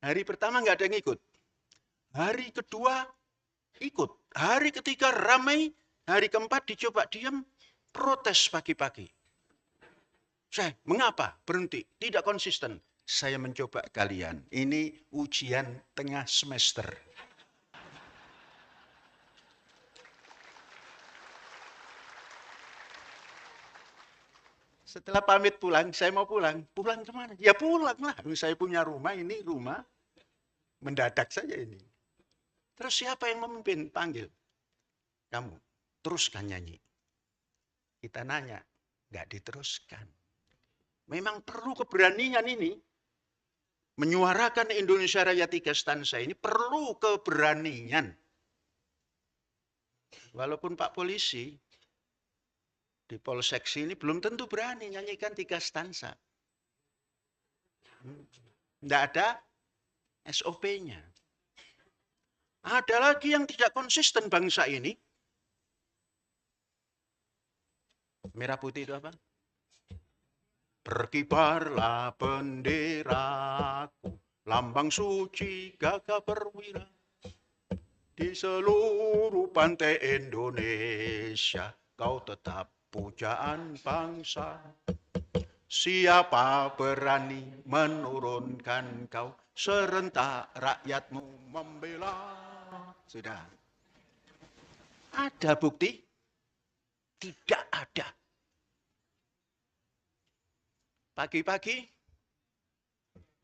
Hari pertama nggak ada yang ikut. Hari kedua ikut. Hari ketiga ramai. Hari keempat dicoba diam. Protes pagi-pagi. Saya, mengapa? Berhenti. Tidak konsisten. Saya mencoba kalian. Ini ujian tengah semester. Setelah pamit pulang, saya mau pulang. Pulang kemana? Ya pulang lah. Saya punya rumah, ini rumah. Mendadak saja ini. Terus siapa yang memimpin? Panggil. Kamu, teruskan nyanyi. Kita nanya, nggak diteruskan. Memang perlu keberanian ini. Menyuarakan Indonesia Raya 3 stansa ini perlu keberanian. Walaupun Pak Polisi di Polsek ini belum tentu berani nyanyikan 3 stansa. Tidak ada SOP-nya. Ada lagi yang tidak konsisten bangsa ini. Merah putih itu apa? Berkibarlah benderaku, lambang suci gagah perwira. Di seluruh pantai Indonesia, kau tetap pujaan bangsa. Siapa berani menurunkan kau, serentak rakyatmu membela. Sudah. Ada bukti? Tidak ada. Pagi-pagi,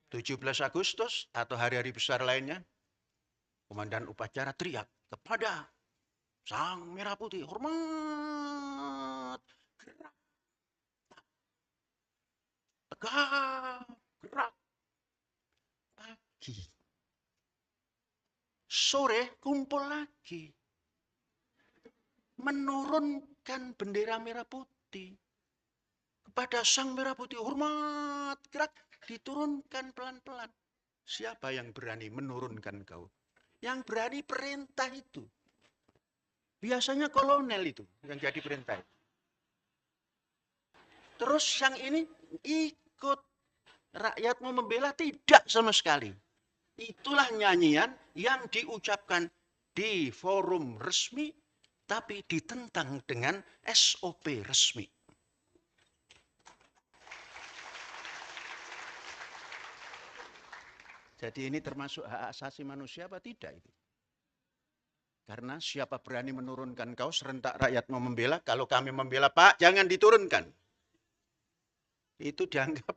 17 Agustus atau hari-hari besar lainnya, komandan upacara teriak kepada Sang Merah Putih, hormat, gerak, tegak, gerak. Pagi. Sore kumpul lagi. Menurunkan bendera merah putih. Kepada Sang Merah Putih, hormat, gerak. Diturunkan pelan-pelan. Siapa yang berani menurunkan kau? Yang berani perintah itu. Biasanya kolonel itu yang jadi perintah. Terus yang ini ikut. Rakyatmu membela tidak sama sekali. Itulah nyanyian yang diucapkan di forum resmi, tapi ditentang dengan SOP resmi. Jadi ini termasuk hak asasi manusia apa tidak itu? Karena siapa berani menurunkan kau, serentak rakyat mau membela. Kalau kami membela, Pak, jangan diturunkan. Itu dianggap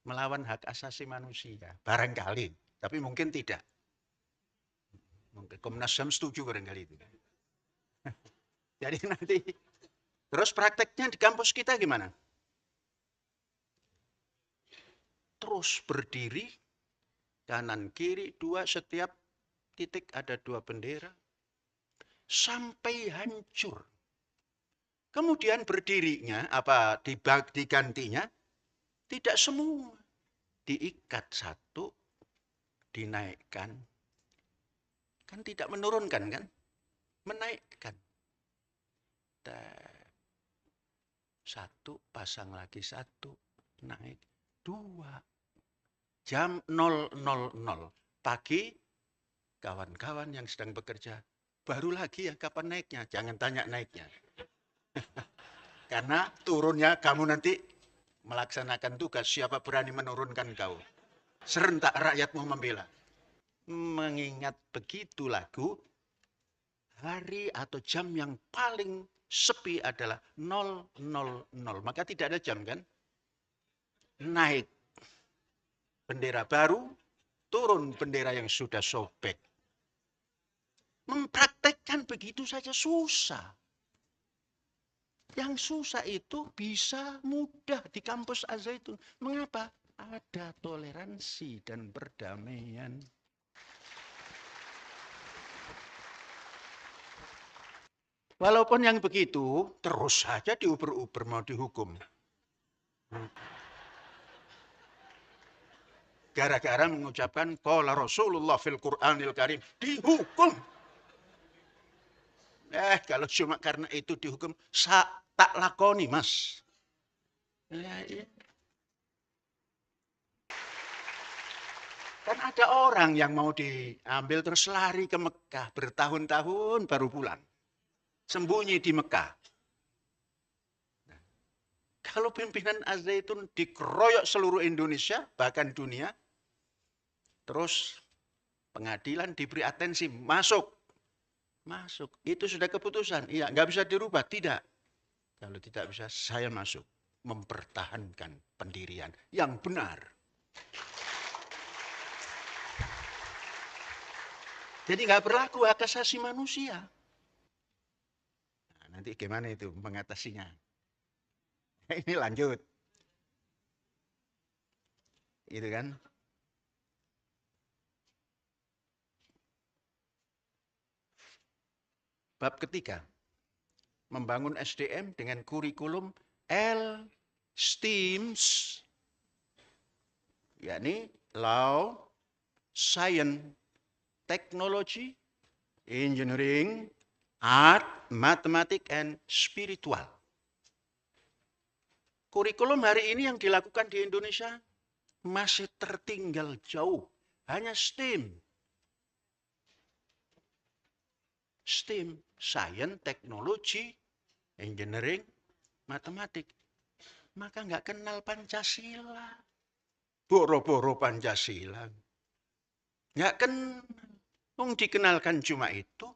melawan hak asasi manusia. Barangkali, tapi mungkin tidak. Mungkin Komnas HAM setuju barangkali itu. Jadi nanti, terus prakteknya di kampus kita gimana? Terus berdiri, kanan kiri dua, setiap titik ada dua bendera, sampai hancur. Kemudian berdirinya, digantinya, tidak semua. Diikat satu, dinaikkan. Kan tidak menurunkan kan? Menaikkan. Satu, pasang lagi satu, naik. Dua. Jam 000 pagi, kawan-kawan yang sedang bekerja, baru lagi ya kapan naiknya? Jangan tanya naiknya. Karena turunnya kamu nanti melaksanakan tugas, siapa berani menurunkan kau? Serentak rakyatmu membela. Mengingat begitu lagu, hari atau jam yang paling sepi adalah 000. Maka tidak ada jam kan? Naik bendera baru, turun bendera yang sudah sobek. Mempraktekkan begitu saja susah. Yang susah itu bisa mudah di kampus Al-Zaitun. Mengapa? Ada toleransi dan perdamaian. Walaupun yang begitu, terus saja diuber-uber mau dihukum. Gara-gara mengucapkan qala Rasulullah fil Qur'anil Karim, dihukum. Kalau cuma karena itu dihukum, tak lakoni, Mas. Ya. Kan ada orang yang mau diambil terus lari ke Mekah, bertahun-tahun baru pulang. Sembunyi di Mekah. Nah, kalau pimpinan Al-Zaitun dikeroyok seluruh Indonesia, bahkan dunia, terus pengadilan diberi atensi, masuk. Itu sudah keputusan. Iya, nggak bisa dirubah. Tidak. Kalau tidak bisa, saya masuk. Mempertahankan pendirian yang benar. Jadi nggak berlaku hak asasi manusia. Nah, nanti gimana itu mengatasinya? Ini lanjut. Itu kan. Bab ketiga. Membangun SDM dengan kurikulum LSTEAMS. Yakni Law, Science, Technology, Engineering, Art, Mathematics, and Spiritual. Kurikulum hari ini yang dilakukan di Indonesia masih tertinggal jauh. Hanya STEAM. STEAM, Science, Technology, Engineering, Matematik. Maka nggak kenal Pancasila. Boro-boro Pancasila. Nggak kenal. Dikenalkan cuma itu.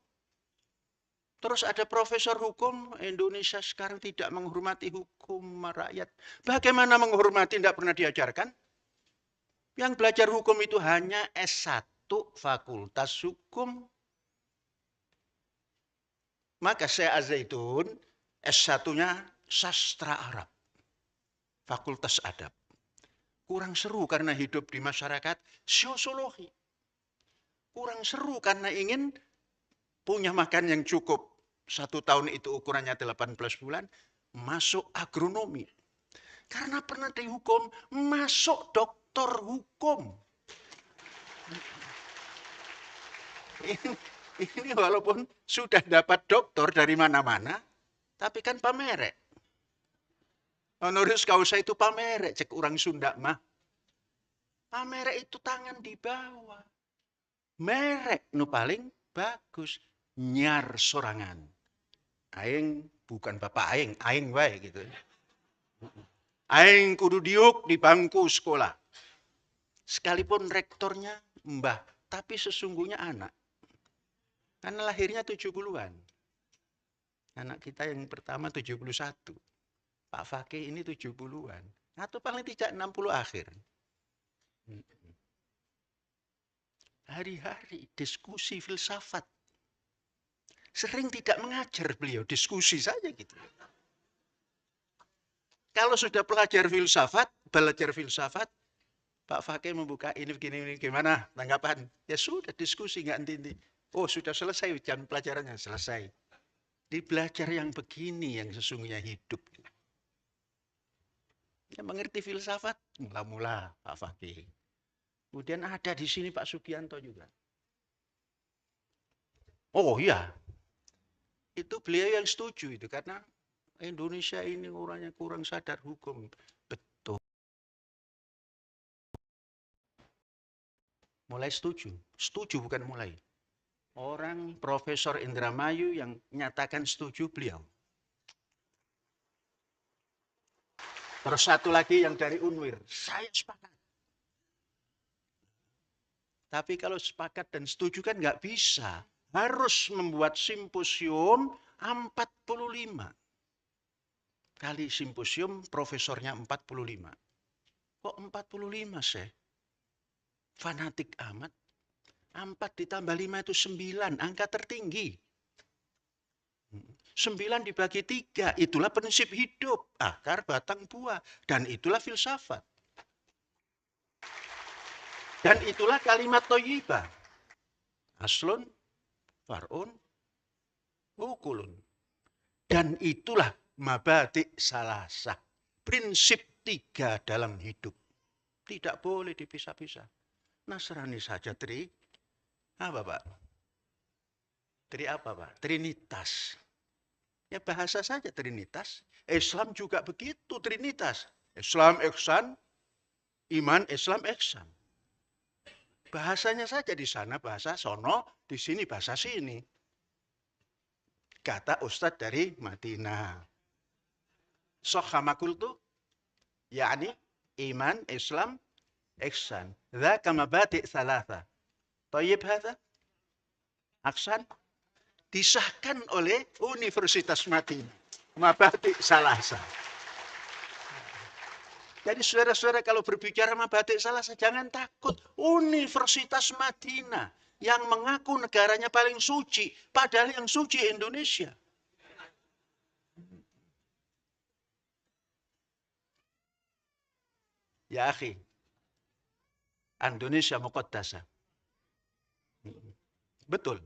Terus ada profesor hukum, Indonesia sekarang tidak menghormati hukum rakyat. Bagaimana menghormati, tidak pernah diajarkan. Yang belajar hukum itu hanya S1, Fakultas Hukum. Maka saya Al-Zaitun, S1-nya Sastra Arab. Fakultas Adab. Kurang seru karena hidup di masyarakat sosiologi. Kurang seru karena ingin punya makan yang cukup. 1 tahun itu ukurannya 18 bulan. Masuk agronomi. Karena pernah dihukum, masuk doktor hukum. Ini walaupun sudah dapat doktor dari mana-mana, tapi kan pamerek. Honoris causa itu pamerek, cek orang Sunda mah. Pamerek itu tangan di bawah. Merek nu paling bagus. Nyar sorangan. Aing bukan bapak aing wae gitu. Aing kudu diuk di bangku sekolah. Sekalipun rektornya mbah, tapi sesungguhnya anak. Karena lahirnya 70-an. Anak kita yang pertama 71. Pak Fakih ini 70-an. Atau paling tidak 60 akhir. Hari-hari diskusi filsafat. Sering tidak mengajar beliau, diskusi saja gitu. Kalau sudah belajar filsafat, Pak Fakih membuka ini begini, gimana tanggapan? Ya sudah diskusi, nggak henti-henti. Oh sudah selesai jam pelajarannya, selesai. Di belajar yang begini yang sesungguhnya hidup. Ya, mengerti filsafat, mula-mula Pak Fakih. Kemudian ada di sini Pak Sugianto juga. Oh iya, itu beliau yang setuju itu karena Indonesia ini orangnya kurang sadar hukum. Betul. Mulai setuju bukan mulai. Orang Profesor Indramayu yang nyatakan setuju beliau. Terus satu lagi yang dari UNWIR, saya sepakat. Tapi kalau sepakat dan setuju kan nggak bisa. Harus membuat simposium 45. Kali simposium profesornya 45. Kok 45 sih? Fanatik amat. 4 ditambah 5 itu 9, angka tertinggi. 9 dibagi 3, itulah prinsip hidup, akar, batang, buah. Dan itulah filsafat. Dan itulah kalimat thayyibah. Aslun, far'un, ukulun. Dan itulah mabadi' salasah. Prinsip 3 dalam hidup. Tidak boleh dipisah-pisah. Nasrani saja apa Pak? Apa Pak? Trinitas. Ya bahasa saja Trinitas. Islam juga begitu Trinitas. Islam ihsan, iman Islam ihsan. Bahasanya saja di sana bahasa sono, di sini bahasa sini. Kata Ustadz dari Madinah. Sohhamakul tuh, yakni iman, Islam, ihsan. Dzaka mabadi' thalatha. Tayyib hadha? Aksan? Disahkan oleh Universitas Madinah. Mabadi' salasa. Jadi saudara-saudara kalau berbicara mabadi' salasa jangan takut. Universitas Madinah yang mengaku negaranya paling suci, padahal yang suci Indonesia. Ya akhi, Indonesia muqaddasah. Betul.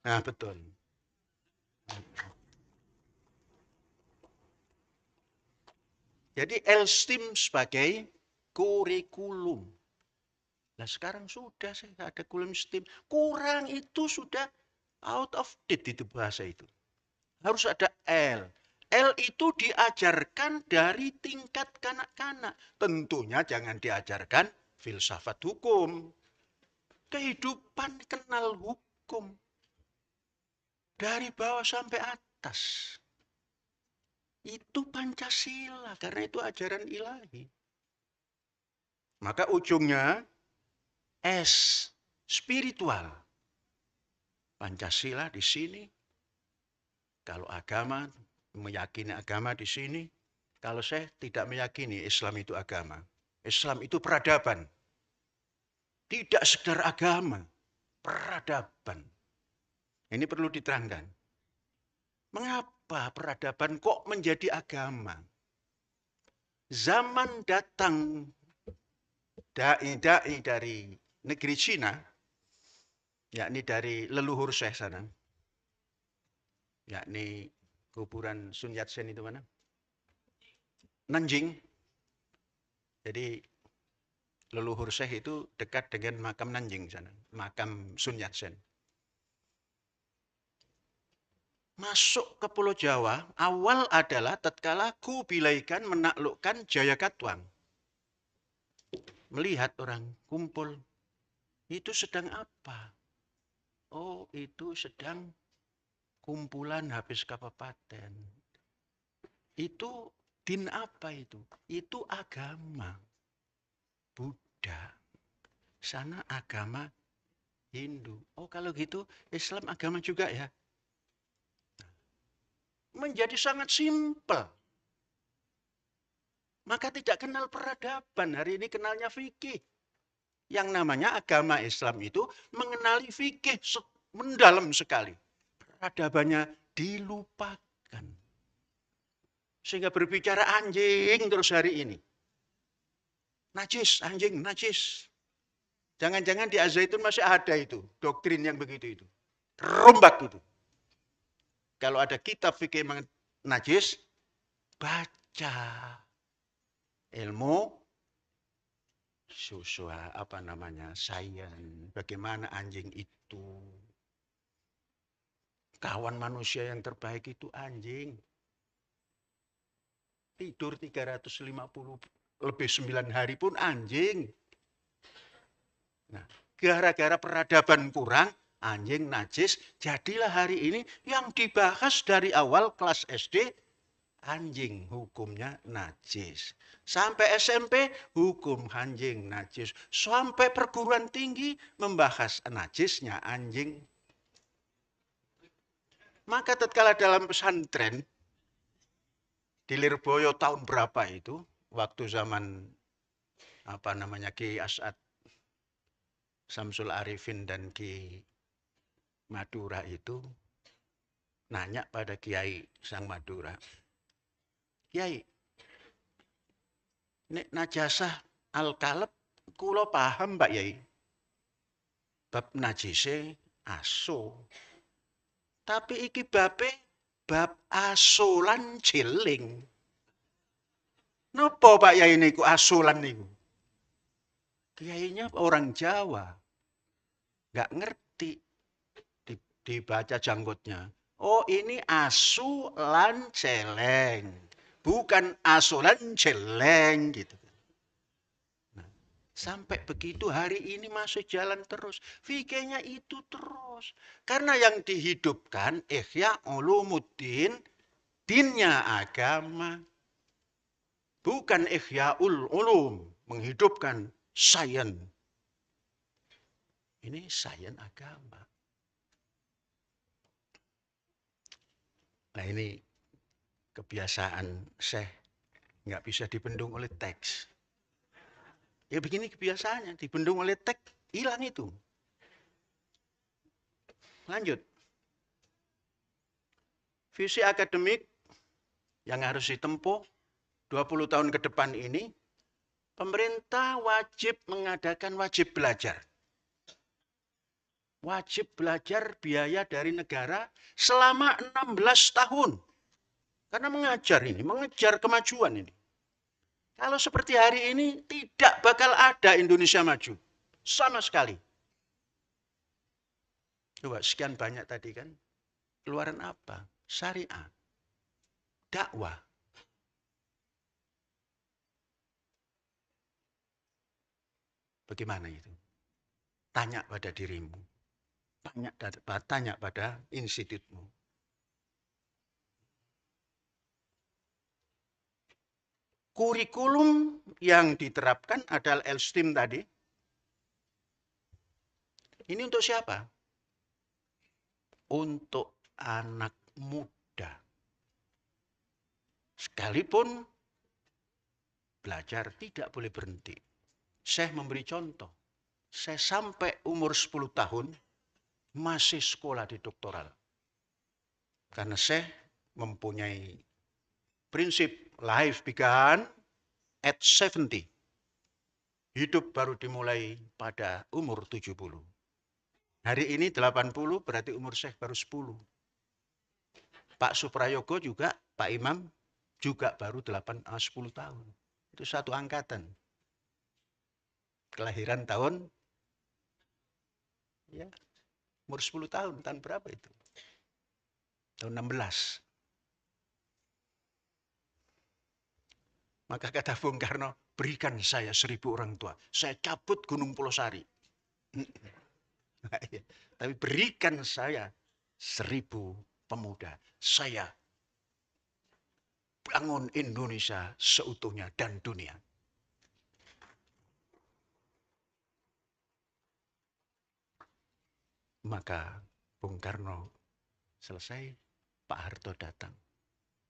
Nah, betul. Jadi Elstim sebagai kurikulum. Nah sekarang sudah ada kurikulum STEM. Kurang itu sudah out of date itu bahasa itu. Harus ada L. L itu diajarkan dari tingkat kanak-kanak. Tentunya jangan diajarkan filsafat hukum. Kehidupan kenal hukum. Dari bawah sampai atas. Itu Pancasila, karena itu ajaran ilahi. Maka ujungnya S, spiritual. Pancasila di sini. Kalau agama, meyakini agama di sini. Kalau saya tidak meyakini Islam itu agama. Islam itu peradaban. Tidak sekedar agama, peradaban. Ini perlu diterangkan. Mengapa peradaban kok menjadi agama? Zaman datang dai-dai dari negeri Cina, yakni dari leluhur saya sana, yakni kuburan Sun Yat-sen itu mana? Nanjing. Jadi leluhur Syekh itu dekat dengan makam Nanjing sana, makam Sun Yat-sen. Masuk ke Pulau Jawa, awal adalah tatkala Kubilai Khan menaklukkan Jayakatwang. Melihat orang kumpul, itu sedang apa? Oh, itu sedang kumpulan habis kabupaten. Itu din apa itu? Itu agama Buddha. Sana agama Hindu. Oh, kalau gitu Islam agama juga ya? Menjadi sangat simpel. Maka tidak kenal peradaban. Hari ini kenalnya fikih. Yang namanya agama Islam itu mengenali fikih mendalam sekali. peradabannya dilupakan. Sehingga berbicara anjing terus hari ini. Najis, anjing, najis. Jangan-jangan di Al-Zaitun masih ada itu, doktrin yang begitu itu. Rombak itu. Kalau ada kitab fikih najis, baca ilmu sains, bagaimana anjing itu. Kawan manusia yang terbaik itu anjing. Tidur 350 lebih 9 hari pun anjing. Nah, gara-gara peradaban kurang, anjing najis, jadilah hari ini yang dibahas dari awal kelas SD, anjing hukumnya najis. Sampai SMP, hukum anjing najis. Sampai perguruan tinggi, membahas najisnya anjing. Maka tatkala dalam pesantren, di Lirboyo tahun berapa itu, waktu zaman Ki As'ad Samsul Arifin dan Ki Madura itu, nanya pada Kiai Sang Madura, Kiai, nek najasah al-kalb, kula paham Pak Yai, bab najise aso. Tapi iki bab aso lan jeling. Napa Pak Yai niku aso lan niku? Kiainya orang Jawa. Nggak ngerti. Dibaca janggutnya. Oh ini asu lan celeng. Bukan asu lan celeng gitu. Nah, sampai begitu hari ini masih jalan terus. Fikihnya itu terus. Karena yang dihidupkan Ihya Ulumuddin, dinnya agama. Bukan Ihya'ul Ulum, menghidupkan sains. Ini sains agama. Nah ini kebiasaan Syekh nggak bisa dibendung oleh teks. Ya begini kebiasaannya, dibendung oleh teks, hilang itu. Lanjut. Visi akademik yang harus ditempuh 20 tahun ke depan ini, pemerintah wajib mengadakan wajib belajar. Wajib belajar biaya dari negara selama 16 tahun. Karena mengejar kemajuan ini. Kalau seperti hari ini, tidak bakal ada Indonesia maju. Sama sekali. Coba sekian banyak tadi kan. Keluaran apa? Syariah. Dakwah. Bagaimana itu? Tanya pada dirimu. Tanya pada institutmu. Kurikulum yang diterapkan adalah LSTIM tadi. Ini untuk siapa? Untuk anak muda. Sekalipun belajar tidak boleh berhenti. Saya memberi contoh. Saya sampai umur 10 tahun masih sekolah di doktoral. Karena saya mempunyai prinsip life began at 70. Hidup baru dimulai pada umur 70. Hari ini 80 berarti umur saya baru 10. Pak Suprayogo juga, Pak Imam juga baru 10 tahun. Itu satu angkatan. Kelahiran tahun ya umur 10 tahun berapa itu? Tahun 16. Maka kata Bung Karno, berikan saya 1000 orang tua. Saya cabut Gunung Pulosari. Tapi berikan saya 1000 pemuda. Saya bangun Indonesia seutuhnya dan dunia. Maka Bung Karno selesai, Pak Harto datang.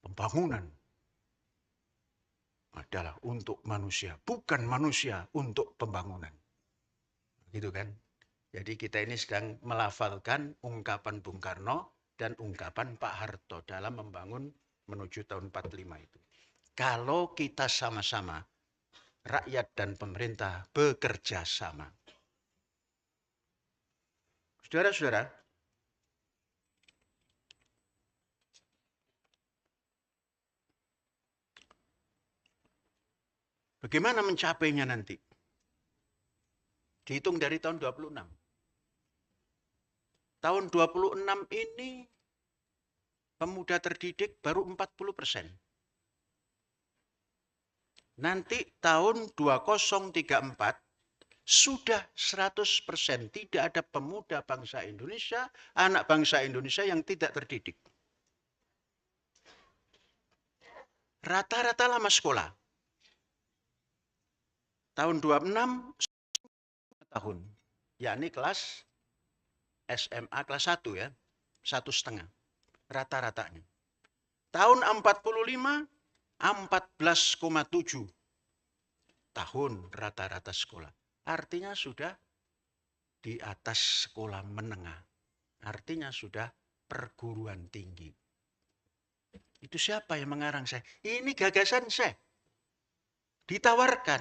Pembangunan adalah untuk manusia, bukan manusia untuk pembangunan. Gitu kan? Jadi kita ini sedang melafalkan ungkapan Bung Karno, dan ungkapan Pak Harto dalam membangun menuju tahun 45 itu. Kalau kita sama-sama, rakyat dan pemerintah bekerja sama. Saudara-saudara, bagaimana mencapainya nanti? Dihitung dari tahun 26. Tahun 26 ini pemuda terdidik baru 40%. Nanti tahun 2034 sudah 100% tidak ada pemuda bangsa Indonesia, anak bangsa Indonesia yang tidak terdidik. Rata-rata lama sekolah. Tahun 26 tahun, yakni kelas SMA kelas 1 ya, 1,5 rata-ratanya. Tahun 45 14,7 tahun rata-rata sekolah. Artinya sudah di atas sekolah menengah. Artinya sudah perguruan tinggi. Itu siapa yang mengarang saya? Ini gagasan saya. Ditawarkan.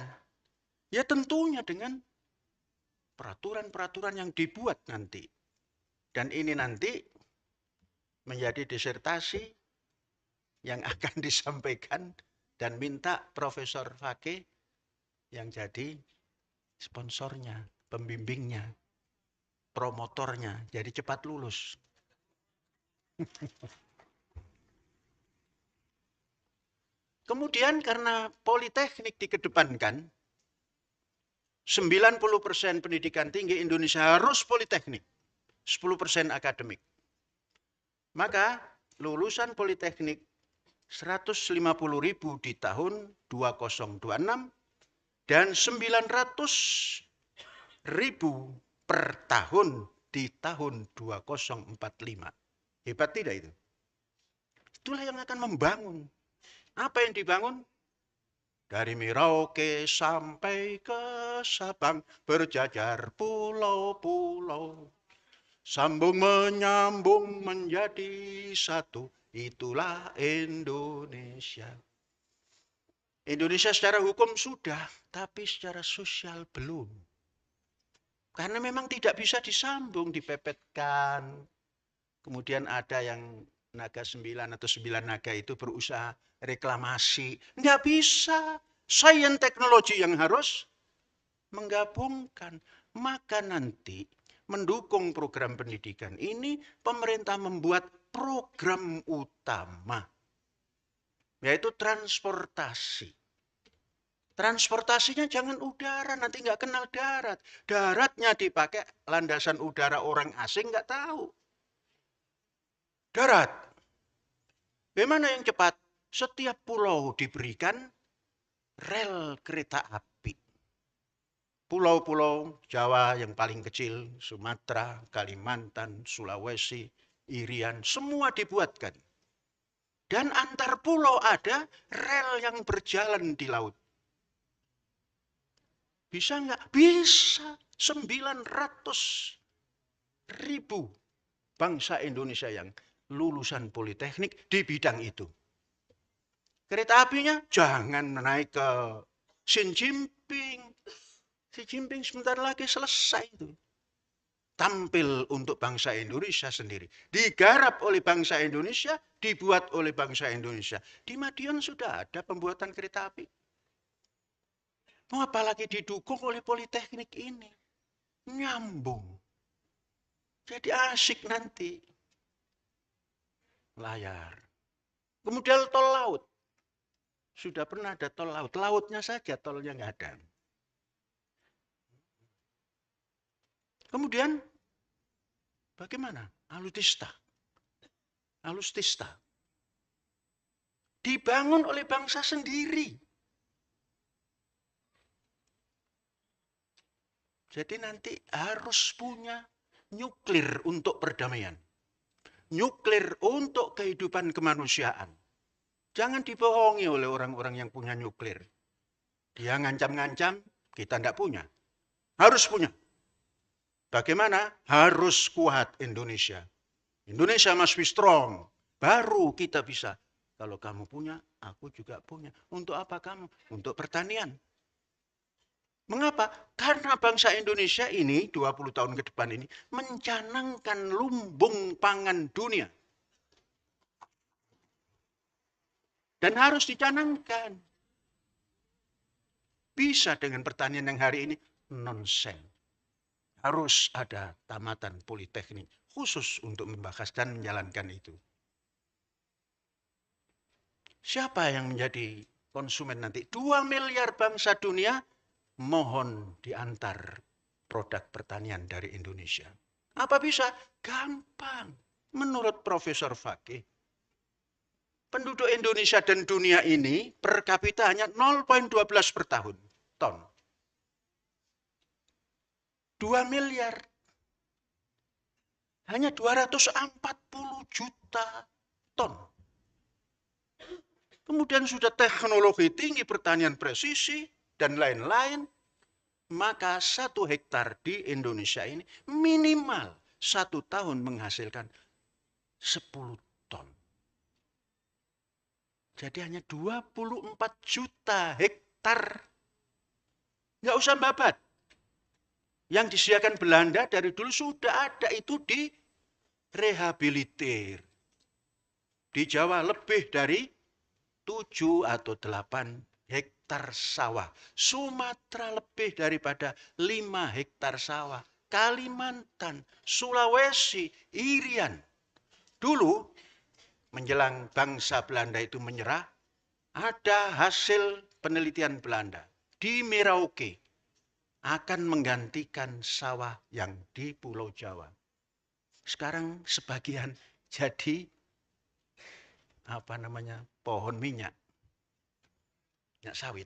Ya tentunya dengan peraturan-peraturan yang dibuat nanti. Dan ini nanti menjadi disertasi yang akan disampaikan dan minta Profesor Fakih yang jadi sponsornya, pembimbingnya, promotornya, jadi cepat lulus. Kemudian karena politeknik dikedepankan, 90% pendidikan tinggi Indonesia harus politeknik, 10% akademik. Maka lulusan politeknik 150.000 di tahun 2026 dan 900.000 per tahun di tahun 2045. Hebat tidak itu? Itulah yang akan membangun. Apa yang dibangun? Dari Merauke sampai ke Sabang, berjajar pulau-pulau. Sambung menyambung menjadi satu, itulah Indonesia. Indonesia secara hukum sudah, tapi secara sosial belum. Karena memang tidak bisa disambung, dipepetkan. Kemudian ada yang naga 9 atau 9 naga itu berusaha reklamasi. Nggak bisa. Sains teknologi yang harus menggabungkan. Maka nanti mendukung program pendidikan ini, pemerintah membuat program utama. Yaitu transportasi. Transportasinya jangan udara, nanti nggak kenal darat. Daratnya dipakai landasan udara orang asing nggak tahu. Darat. Bagaimana yang cepat? Setiap pulau diberikan rel kereta api. Pulau-pulau Jawa yang paling kecil, Sumatera, Kalimantan, Sulawesi, Irian, semua dibuatkan. Dan antar pulau ada rel yang berjalan di laut. Bisa nggak? Bisa. 900.000 bangsa Indonesia yang lulusan politeknik di bidang itu. Kereta apinya jangan naik ke Xi Jinping. Xi Jinping sebentar lagi selesai itu. Tampil untuk bangsa Indonesia sendiri. Digarap oleh bangsa Indonesia, dibuat oleh bangsa Indonesia. Di Madiun sudah ada pembuatan kereta api. Mau apalagi didukung oleh politeknik ini. Nyambung. Jadi asik nanti. Layar. Kemudian tol laut. Sudah pernah ada tol laut. Lautnya saja, tolnya nggak ada. Kemudian bagaimana? Alutista. Alutista. Dibangun oleh bangsa sendiri. Jadi nanti harus punya nuklir untuk perdamaian. Nuklir untuk kehidupan kemanusiaan. Jangan dibohongi oleh orang-orang yang punya nuklir. Dia ngancam-ngancam, kita tidak punya. Harus punya. Bagaimana? Harus kuat Indonesia. Indonesia must be strong. Baru kita bisa. Kalau kamu punya, aku juga punya. Untuk apa kamu? Untuk pertanian. Mengapa? Karena bangsa Indonesia ini 20 tahun ke depan ini mencanangkan lumbung pangan dunia. Dan harus dicanangkan. Bisa dengan pertanian yang hari ini nonsen. Harus ada tamatan politeknik khusus untuk membahas dan menjalankan itu. Siapa yang menjadi konsumen nanti? 2 miliar bangsa dunia mohon diantar produk pertanian dari Indonesia. Apa bisa? Gampang. Menurut Profesor Fakih, penduduk Indonesia dan dunia ini per kapita hanya 0,12 per tahun. Ton. 2 miliar. Hanya 240 juta ton. Kemudian sudah teknologi tinggi, pertanian presisi, dan lain-lain. Maka 1 hektar di Indonesia ini minimal 1 tahun menghasilkan 10 ton. Jadi hanya 24 juta hektar. Nggak usah babat. Yang disediakan Belanda dari dulu sudah ada, itu direhabilitir. Di Jawa lebih dari 7 atau 8 hektar sawah. Sumatera lebih daripada 5 hektar sawah. Kalimantan, Sulawesi, Irian. Dulu menjelang bangsa Belanda itu menyerah, ada hasil penelitian Belanda di Merauke akan menggantikan sawah yang di Pulau Jawa. Sekarang sebagian jadi pohon minyak sawit.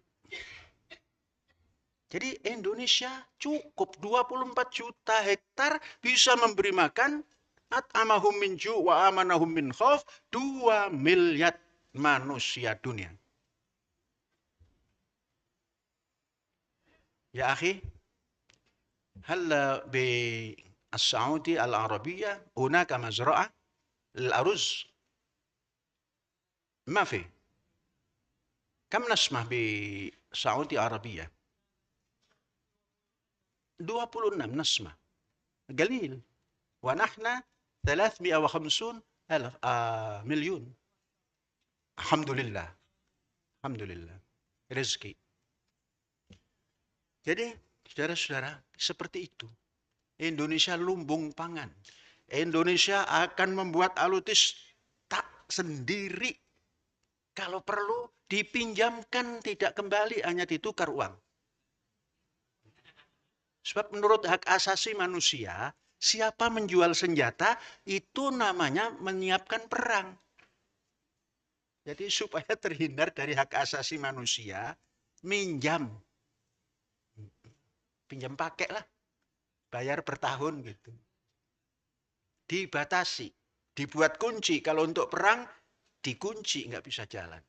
Jadi Indonesia cukup 24 juta hektar bisa memberi makan at'amahum min ju' wa amanahum min khauf 2 miliar manusia dunia. Ya akhi, hal بالسعودية العربية هناك مزرعة للأرز؟ ما في. كم نسمة بالسعودية العربية؟ 26 نسمة. قليل. ونحن 350 ألف مليون. الحمد لله. الحمد لله. Rezeki. Jadi, saudara-saudara, seperti itu. Indonesia lumbung pangan. Indonesia akan membuat alutsista sendiri. Kalau perlu dipinjamkan, tidak kembali, hanya ditukar uang. Sebab menurut hak asasi manusia, siapa menjual senjata itu namanya menyiapkan perang. Jadi supaya terhindar dari hak asasi manusia, minjam. Pinjam pakai lah. Bayar per tahun gitu. Dibatasi. Dibuat kunci. Kalau untuk perang, dikunci, nggak bisa jalan.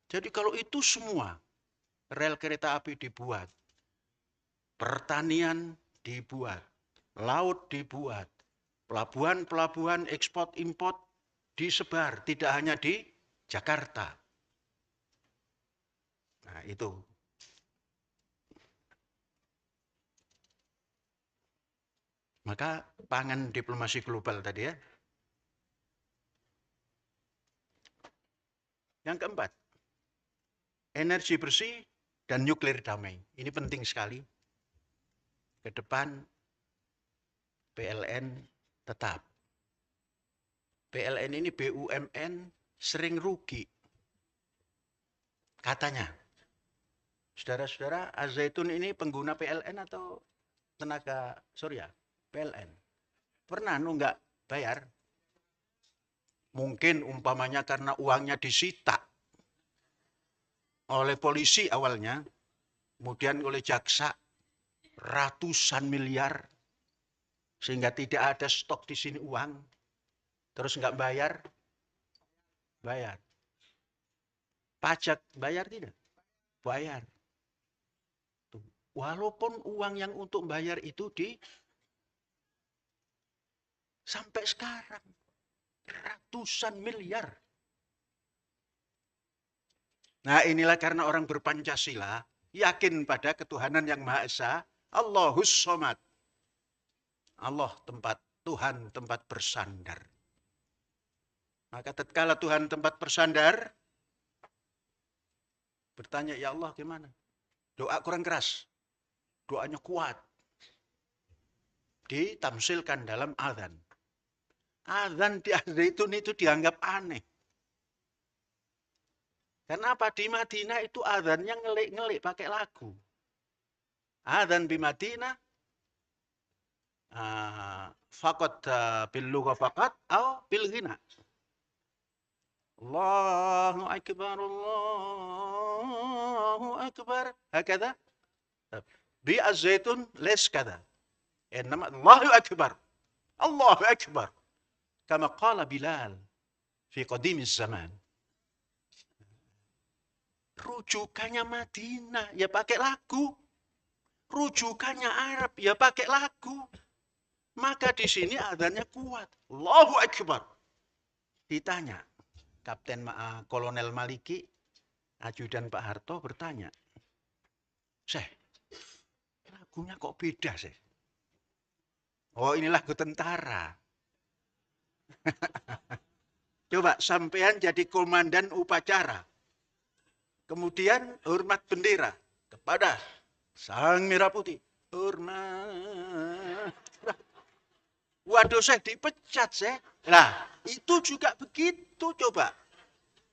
Jadi kalau itu semua, rel kereta api dibuat, pertanian dibuat, laut dibuat, pelabuhan-pelabuhan ekspor import disebar, tidak hanya di Jakarta. Nah, itu. Maka pangan diplomasi global tadi ya. Yang keempat, energi bersih dan nuklir damai. Ini penting sekali. Ke depan PLN tetap. PLN ini BUMN sering rugi. Katanya. Saudara-saudara, Az-Zaitun ini pengguna PLN atau tenaga surya? PLN. Pernah nunggak bayar? Mungkin umpamanya karena uangnya disita oleh polisi awalnya, kemudian oleh jaksa ratusan miliar, sehingga tidak ada stok di sini uang, terus nggak bayar, bayar. Pajak bayar tidak? Bayar. Walaupun uang yang untuk bayar itu Sampai sekarang. Ratusan miliar. Nah inilah karena orang berpancasila, yakin pada ketuhanan yang Maha Esa, Allahus Somad. Allah Tuhan tempat bersandar. Maka tatkala Tuhan tempat bersandar, bertanya, ya Allah gimana? Doa kurang keras. Doanya kuat. Ditamsilkan dalam azan. Azan di Zaitun itu dianggap aneh. Kenapa? Di Madinah itu azannya ngelik-ngelik pakai lagu. Azan di Madinah faqat bil lugha faqat atau bil ghina. Allahu akbar, Allahu akbar. Hakada. Di Az-Zaitun les kada. Innama Allahu akbar. Allahu akbar. Kama qala Bilal fi qadim zaman. Rujukannya Madinah, ya pakai lagu. Rujukannya Arab, ya pakai lagu. Maka di sini adanya kuat. Allahu Akbar. Ditanya, Kolonel Maliki, ajudan Pak Harto bertanya, Syekh, lagunya kok beda, Syekh? Oh, ini lagu tentara. Coba, sampean jadi komandan upacara. Kemudian hormat bendera kepada Sang Merah Putih. Hormat. Waduh, saya dipecat, saya. Nah, itu juga begitu, coba.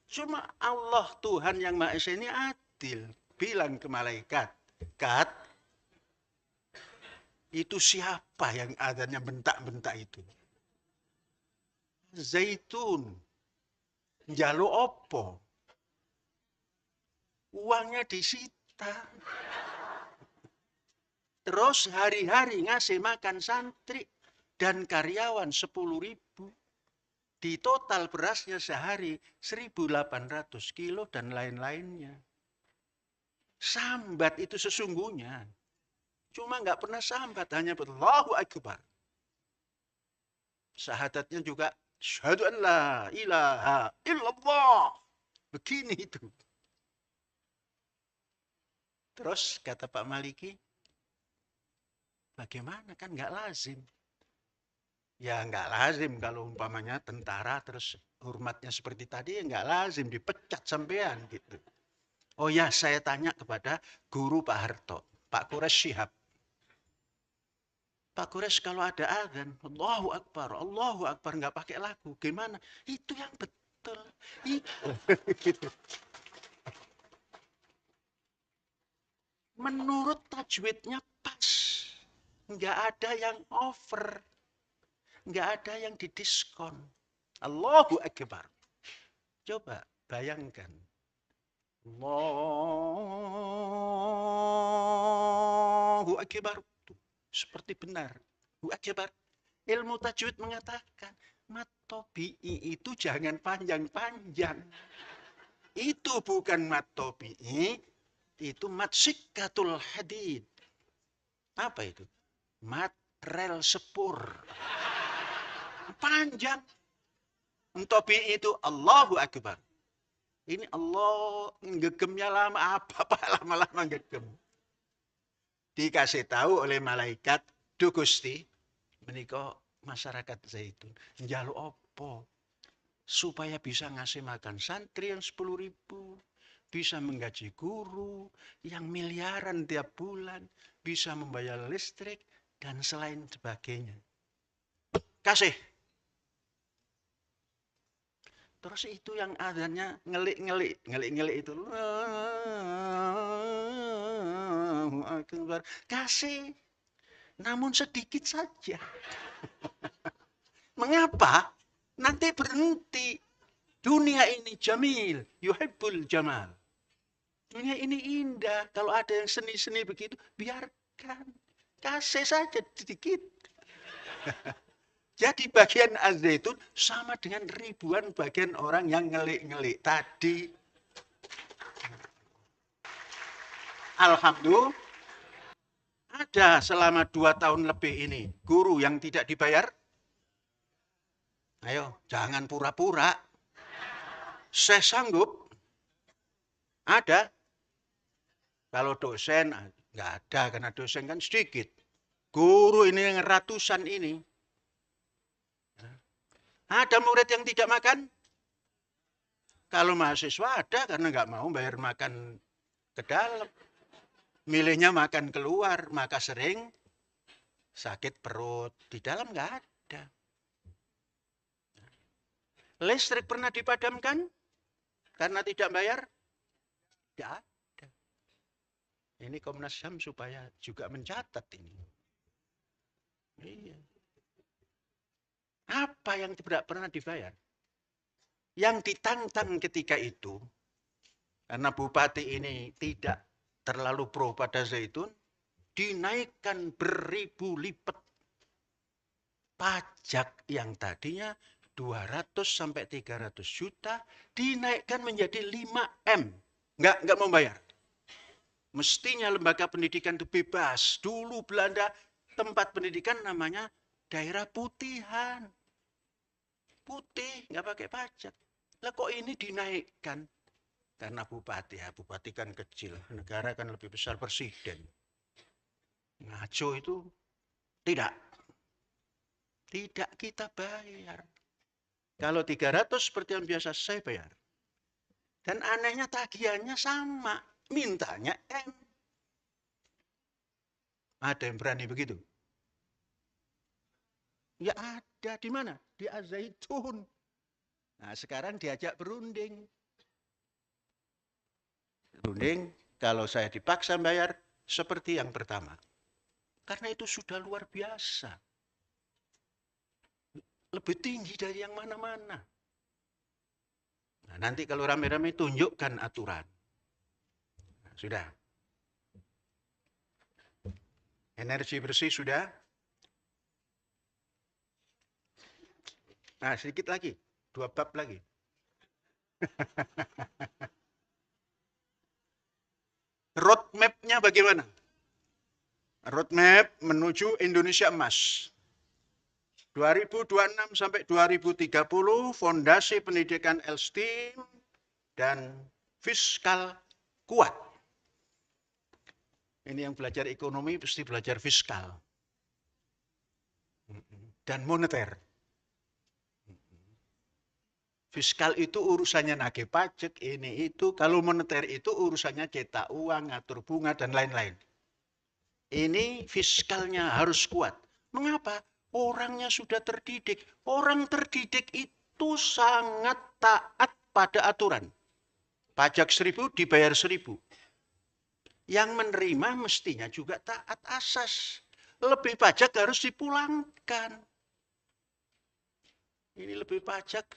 Cuma Allah Tuhan yang Maha Esa ini adil. Bilang ke malaikat, Kat, itu siapa yang adanya bentak-bentak itu? Zaitun. Njaluk opo? Uangnya disita. Terus hari-hari ngasih makan santri dan karyawan 10.000. Di total berasnya sehari 1.800 kilo dan lain-lainnya. Sambat itu sesungguhnya. Cuma nggak pernah sambat, hanya Allahu Akbar. Syahadatnya juga syahadu an la ilaha illallah. Begini itu. Terus kata Pak Maliki, bagaimana kan nggak lazim. Ya nggak lazim kalau umpamanya tentara terus hormatnya seperti tadi, ya nggak lazim dipecat sampean gitu. Oh ya, saya tanya kepada guru Pak Harto, Pak Kures Shihab. Pak Kures kalau ada azan, Allahu Akbar nggak pakai lagu, gimana? Itu yang betul. Gitu. Menurut tajwidnya pas, nggak ada yang over. Nggak ada yang didiskon. Allahu Akbar. Coba bayangkan. Allahu Akbar. Seperti benar. Allahu Akbar. Ilmu tajwid mengatakan, mat tobi'i itu jangan panjang-panjang. Itu bukan mat tobi'i. Itu mat sikkatul hadid. Apa itu? Mat rel sepur. Panjang. Tobi itu Allahu Akbar. Ini Allah ngegemnya lama. Apa lama-lama ngegem. Dikasih tahu oleh malaikat, Du Gusti, menika masyarakat Zaitun. Njaluk opo? Supaya bisa ngasih makan santri yang 10.000. Bisa menggaji guru yang miliaran tiap bulan. Bisa membayar listrik dan selain sebagainya. Kasih. Terus itu yang adanya ngelik-ngelik itu. Kasih. Namun sedikit saja. Mengapa? Nanti berhenti. Dunia ini jamil, yuhibbul jamal. Dunia ini indah. Kalau ada yang seni-seni begitu, biarkan. Kasih saja sedikit. Jadi bagian Az-Zaitun sama dengan ribuan bagian orang yang ngelik-ngelik tadi. Alhamdulillah, ada selama 2 tahun lebih ini guru yang tidak dibayar. Ayo, jangan pura-pura. Saya sanggup. Ada. Kalau dosen, nggak ada karena dosen kan sedikit. Guru ini yang ratusan ini. Ada murid yang tidak makan? Kalau mahasiswa ada karena nggak mau bayar makan ke dalam. Milihnya makan keluar, maka sering sakit perut. Di dalam nggak ada. Listrik pernah dipadamkan karena tidak bayar? Tidak ada. Ini Komnas HAM supaya juga mencatat ini. Iya. Apa yang tidak pernah dibayar? Yang ditantang ketika itu, karena bupati ini tidak terlalu pro pada zaitun, dinaikkan beribu lipat pajak yang tadinya 200 sampai 300 juta dinaikkan menjadi 5M. Enggak membayar. Mestinya lembaga pendidikan itu bebas. Dulu Belanda tempat pendidikan namanya daerah putihan. Putih, nggak pakai pajak. Lah kok ini dinaikkan? Karena bupati, ya bupati kan kecil. Negara kan lebih besar, presiden. Ngaco itu tidak. Tidak kita bayar. Kalau 300 seperti yang biasa saya bayar. Dan anehnya tagihannya sama. Mintanya M. Ada yang berani begitu? Ya ada. Di mana? Di Al-Zaitun. Nah sekarang diajak berunding. Berunding kalau saya dipaksa bayar seperti yang pertama. Karena itu sudah luar biasa. Lebih tinggi dari yang mana-mana. Nah, nanti kalau rame-rame tunjukkan aturan. Nah, sudah. Energi bersih sudah. Nah, sedikit lagi. 2 bab lagi. Roadmap-nya bagaimana? Roadmap menuju Indonesia Emas. 2026 sampai 2030 fondasi pendidikan STEM dan fiskal kuat. Ini yang belajar ekonomi pasti belajar fiskal dan moneter. Fiskal itu urusannya nagih pajak, ini itu. Kalau moneter itu urusannya cetak uang, ngatur bunga, dan lain-lain. Ini fiskalnya harus kuat. Mengapa? Orangnya sudah terdidik. Orang terdidik itu sangat taat pada aturan. Pajak 1.000 dibayar 1.000. Yang menerima mestinya juga taat asas. Lebih pajak harus dipulangkan. Ini lebih pajak,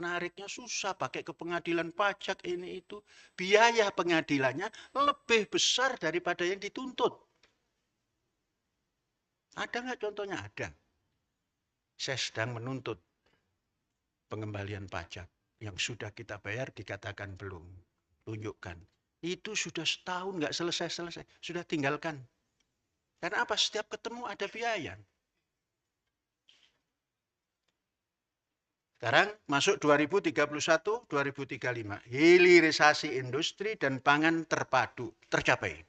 nariknya susah, pakai ke pengadilan pajak ini itu. Biaya pengadilannya lebih besar daripada yang dituntut. Ada nggak contohnya? Ada. Saya sedang menuntut pengembalian pajak. Yang sudah kita bayar dikatakan belum. Tunjukkan. Itu sudah setahun nggak selesai-selesai. Sudah tinggalkan. Karena apa? Setiap ketemu ada biaya. Sekarang masuk 2031-2035. Hilirisasi industri dan pangan terpadu tercapai.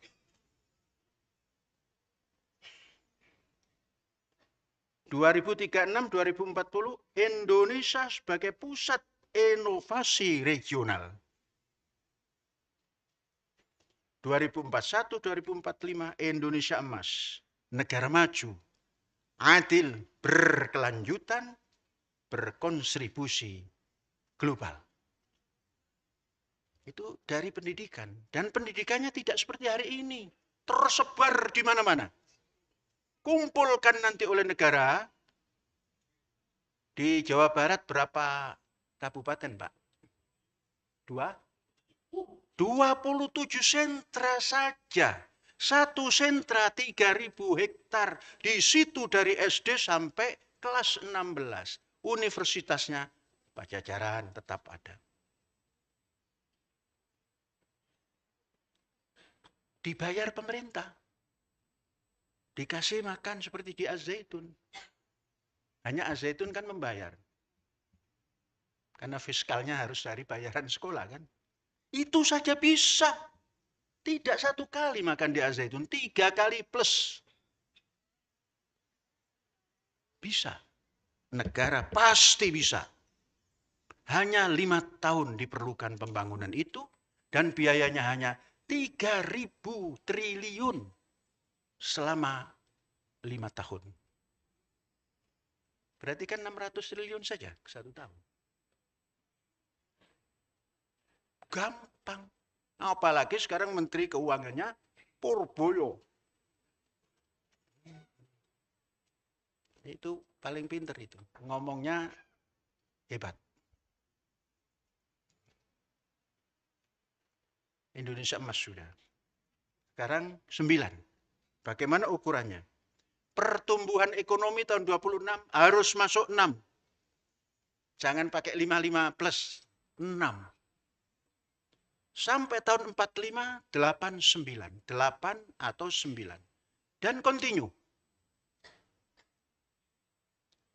(2036-2040) Indonesia sebagai pusat inovasi regional. 2041-2045 Indonesia emas, negara maju, adil, berkelanjutan, berkontribusi global. Itu dari pendidikan. Dan pendidikannya tidak seperti hari ini. Tersebar di mana-mana. Kumpulkan nanti oleh negara. Di Jawa Barat berapa kabupaten, Pak? 27 sentra saja. Satu sentra 3.000 hektar. Di situ dari SD sampai kelas 16. Universitasnya Pajajaran tetap ada. Dibayar pemerintah. Dikasih makan seperti di Al-Zaitun. Hanya Al-Zaitun kan membayar. Karena fiskalnya harus dari bayaran sekolah kan. Itu saja bisa. Tidak 1 kali makan di Al-Zaitun, 3 kali plus. Bisa. Negara pasti bisa. Hanya 5 tahun diperlukan pembangunan itu, dan biayanya hanya 3.000 triliun selama 5 tahun. Berarti kan 600 triliun saja 1 tahun. Gampang. Apalagi sekarang Menteri Keuangannya Purboyo. Itu paling pinter itu. Ngomongnya hebat. Indonesia emas sudah. Sekarang 9. Bagaimana ukurannya? Pertumbuhan ekonomi tahun 26 harus masuk 6. Jangan pakai 55 plus 6. Sampai tahun 45, 89. 8 atau 9. Dan continue.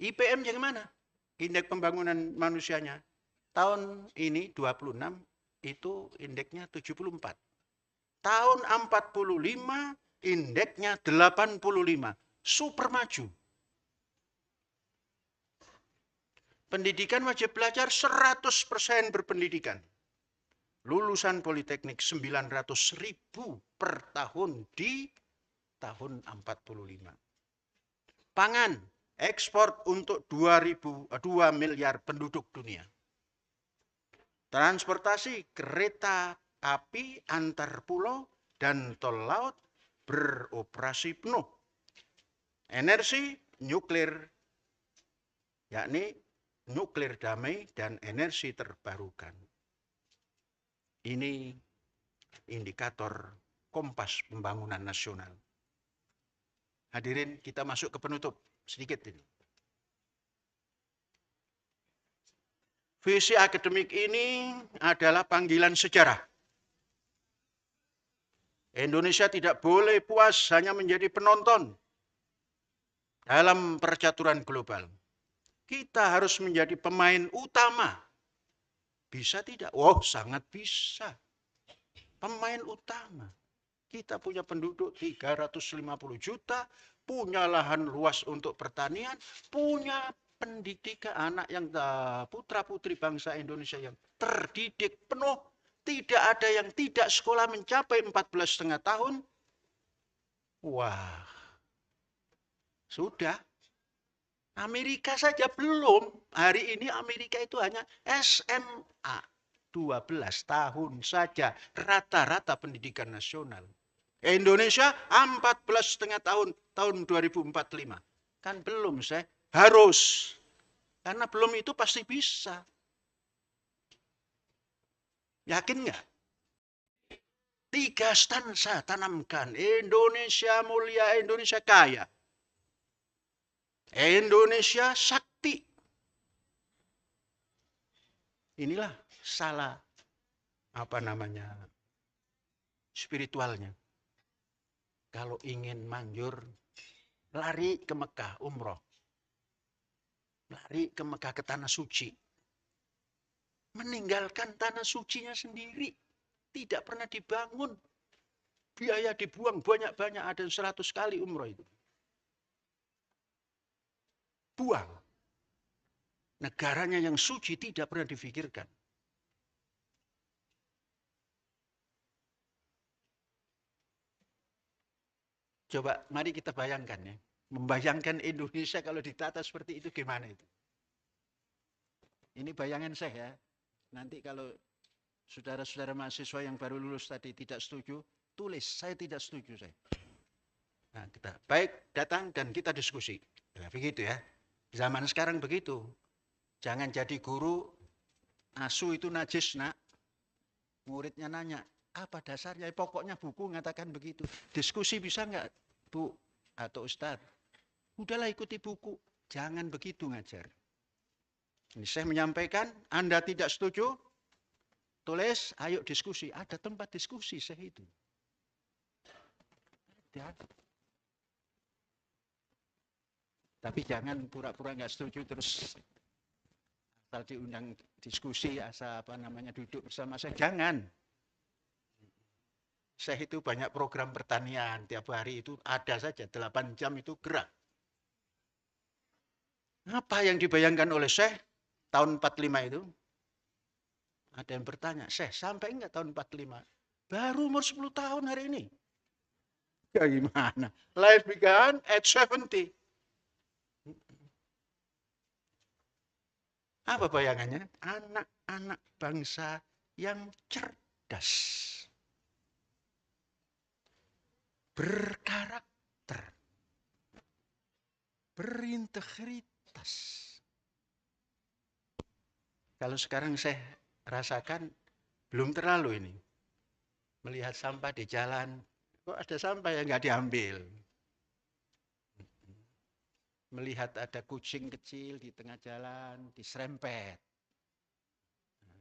IPM yang mana? Indeks pembangunan manusianya. Tahun ini 26 itu indeksnya 74. Tahun 45 indeksnya 85. Super maju. Pendidikan wajib belajar 100% berpendidikan. Lulusan Politeknik 900.000 per tahun di tahun 45. Pangan, ekspor untuk 2 miliar penduduk dunia. Transportasi, kereta api antar pulau dan tol laut beroperasi penuh. Energi nuklir, yakni nuklir damai dan energi terbarukan. Ini indikator kompas pembangunan nasional. Hadirin, kita masuk ke penutup sedikit ini. Visi akademik ini adalah panggilan sejarah. Indonesia tidak boleh puas hanya menjadi penonton dalam percaturan global. Kita harus menjadi pemain utama. Bisa tidak? Oh, sangat bisa. Pemain utama. Kita punya penduduk 350 juta, punya lahan luas untuk pertanian, punya pendidikan anak yang putra-putri bangsa Indonesia yang terdidik penuh, tidak ada yang tidak sekolah mencapai 14,5 tahun. Wah, sudah. Amerika saja belum. Hari ini Amerika itu hanya SMA. 12 tahun saja rata-rata pendidikan nasional. Indonesia 14,5 tahun 2045. Kan belum saya. Harus. Karena belum itu pasti bisa. Yakin nggak? 3 stansa tanamkan. Indonesia mulia, Indonesia kaya. Indonesia sakti. Inilah salah spiritualnya. Kalau ingin manjur, lari ke Mekah, umroh. Lari ke Mekah, ke tanah suci. Meninggalkan tanah sucinya sendiri. Tidak pernah dibangun. Biaya dibuang banyak-banyak, ada 100 kali umroh itu. Buang. Negaranya yang suci tidak pernah difikirkan. Coba mari kita bayangkan ya. Membayangkan Indonesia kalau ditata seperti itu gimana itu? Ini bayangan saya. Nanti kalau saudara-saudara mahasiswa yang baru lulus tadi tidak setuju, tulis saya tidak setuju saya. Nah, kita baik datang dan kita diskusi. Nah, begitu ya. Zaman sekarang begitu. Jangan jadi guru, asu itu najis nak. Muridnya nanya, apa dasarnya? Pokoknya buku mengatakan begitu. Diskusi bisa nggak, Bu atau Ustadz? Udahlah ikuti buku. Jangan begitu ngajar. Ini saya menyampaikan, Anda tidak setuju? Tulis, ayo diskusi. Ada tempat diskusi saya itu. Ya. Tapi jangan pura-pura nggak setuju terus asal diundang diskusi, asal duduk bersama saya, jangan. Saya itu banyak program pertanian, tiap hari itu ada saja 8 jam itu gerak. Apa yang dibayangkan oleh Syekh tahun 45 itu? Ada yang bertanya, Syekh sampai enggak tahun 45? Baru umur 10 tahun hari ini. Ya gimana? Life began at 70. Apa bayangannya? Anak-anak bangsa yang cerdas. Berkarakter. Berintegritas. Kalau sekarang saya rasakan belum terlalu ini. Melihat sampah di jalan, kok ada sampah yang nggak diambil. Melihat ada kucing kecil di tengah jalan, diserempet.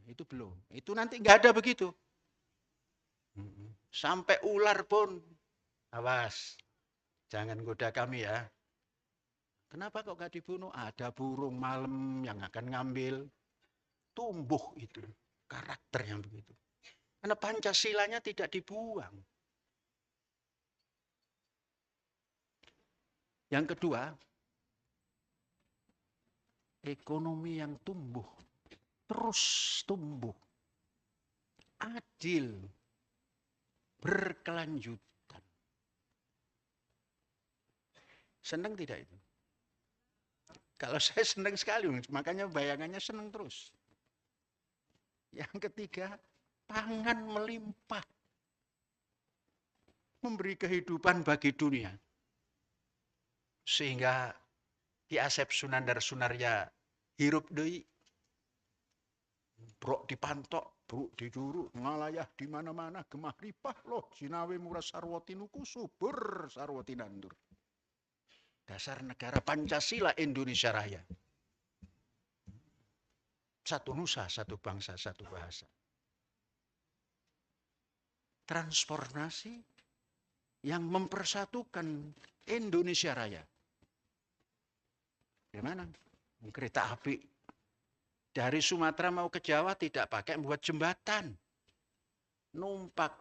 Itu belum. Itu nanti nggak ada begitu. Sampai ular pun, awas, jangan goda kami ya. Kenapa kok nggak dibunuh? Ada burung malam yang akan ngambil. Tumbuh itu karakter yang begitu. Karena Pancasilanya tidak dibuang. Yang kedua, ekonomi yang tumbuh, terus tumbuh, adil, berkelanjutan. Senang tidak itu? Kalau saya senang sekali, makanya bayangannya senang terus. Yang ketiga, pangan melimpah. Memberi kehidupan bagi dunia. Sehingga Ki Asep Sunandar Sunarya hirup deui. Brok dipantok, bruk diduru, ngalayah di mana-mana, gemah ripah loh, sinawe murah sarwati nuku subur sarwati nandur. Dasar negara Pancasila Indonesia Raya. Satu nusa, satu bangsa, satu bahasa. Transformasi yang mempersatukan Indonesia Raya. Gimana? Kereta api dari Sumatera mau ke Jawa tidak pakai membuat jembatan. Numpak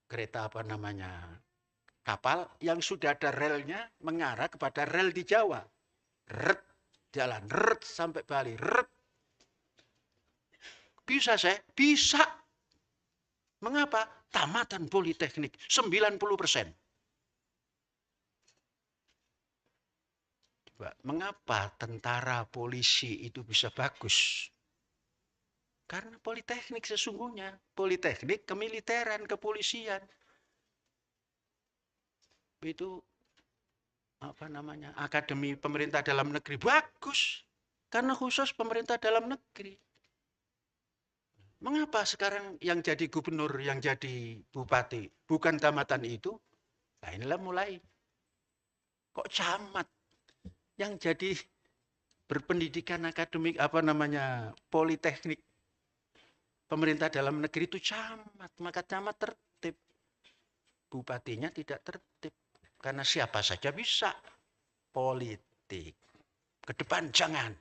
kereta kapal yang sudah ada relnya mengarah kepada rel di Jawa. Ret, jalan, ret sampai Bali, ret. Bisa saya? Bisa. Mengapa? Tamatan Politeknik, 90%. Mengapa tentara, polisi itu bisa bagus? Karena politeknik sesungguhnya. Politeknik, kemiliteran, kepolisian. Itu Akademi Pemerintah Dalam Negeri. Bagus. Karena khusus pemerintah dalam negeri. Mengapa sekarang yang jadi gubernur, yang jadi bupati, bukan tamatan itu? Nah inilah mulai. Kok camat? Yang jadi berpendidikan akademik politeknik pemerintah dalam negeri itu camat, maka camat tertib, bupatinya tidak tertib karena siapa saja bisa politik. Ke depan jangan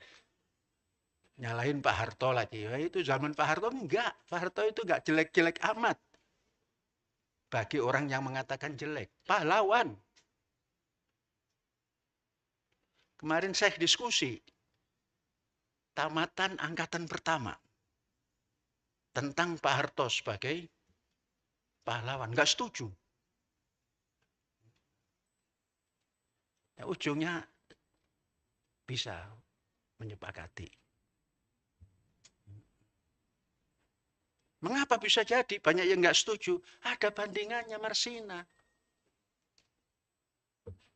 nyalahin Pak Harto lagi. Itu zaman Pak Harto enggak, Pak Harto itu enggak jelek-jelek amat bagi orang yang mengatakan jelek, pahlawan. Kemarin saya diskusi tamatan angkatan pertama tentang Pak Harto sebagai pahlawan. Enggak setuju. Ya, ujungnya bisa menyepakati. Mengapa bisa jadi? Banyak yang enggak setuju. Ada bandingannya Marsina.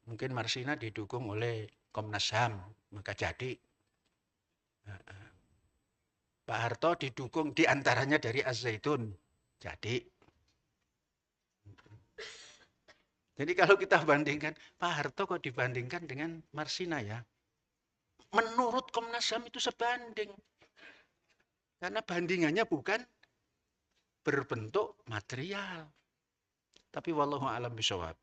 Mungkin Marsina didukung oleh Komnas HAM, maka jadi. Pak Harto didukung diantaranya dari Az-Zaitun. Jadi kalau kita bandingkan, Pak Harto kok dibandingkan dengan Marsina ya? Menurut Komnas HAM itu sebanding. Karena bandingannya bukan berbentuk material. Tapi wallahu a'lam bishawab.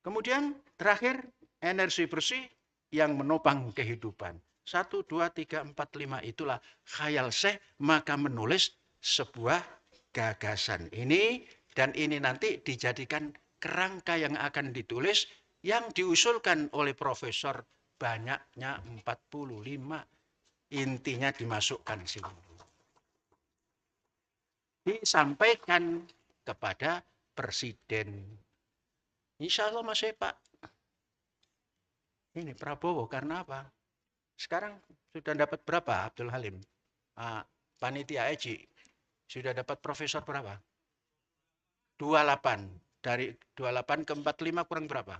Kemudian terakhir Energi bersih yang menopang kehidupan. 1, 2, 3, 4, 5 itulah khayal Syekh, maka menulis sebuah gagasan ini, dan ini nanti dijadikan kerangka yang akan ditulis, yang diusulkan oleh profesor banyaknya 45. Intinya dimasukkan sini. Disampaikan kepada Presiden. Insya Allah Mas Pak. Ini Prabowo karena apa? Sekarang sudah dapat berapa Abdul Halim? Panitia EJI sudah dapat profesor berapa? 28. Dari 28 ke 45 kurang berapa?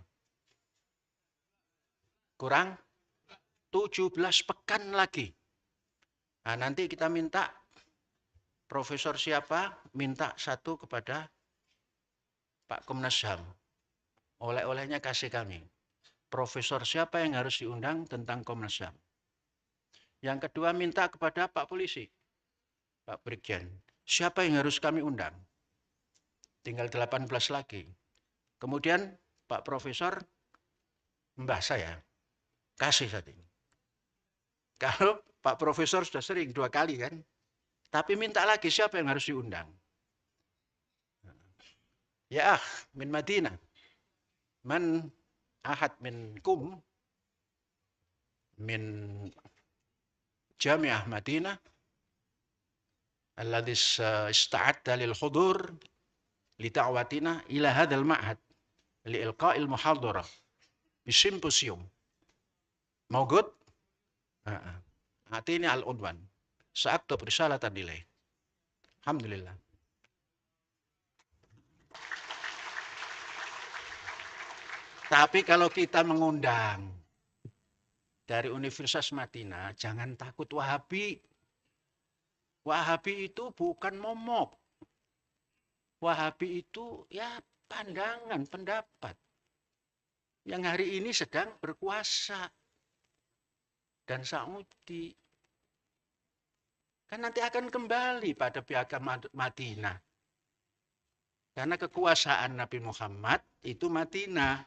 Kurang 17 pekan lagi. Nah, nanti kita minta profesor siapa, minta satu kepada Pak Komnas HAM. Oleh-olehnya kasih kami. Profesor siapa yang harus diundang tentang Komnas HAM. Yang kedua minta kepada Pak Polisi, Pak Brigjen. Siapa yang harus kami undang? Tinggal 18 lagi. Kemudian Pak Profesor, mbah saya, kasih saat ini. Kalau Pak Profesor sudah sering 2 kali kan, tapi minta lagi siapa yang harus diundang. Ya min Madinah, man ahad minkum min Jami'ah Madinah alladhi ista'adda lil hudur li ta'watina ila hadzal ma'had li ilqa'il muhadarah bisimposium. Mawjud? Atini al-unwan. Sa'aktub risalatan ilaih. Alhamdulillah. Tapi kalau kita mengundang dari Universitas Madinah, jangan takut Wahabi. Wahabi itu bukan momok. Wahabi itu ya pandangan, pendapat. Yang hari ini sedang berkuasa. Dan Saudi. Kan nanti akan kembali pada piagam Madinah. Karena kekuasaan Nabi Muhammad itu Madinah.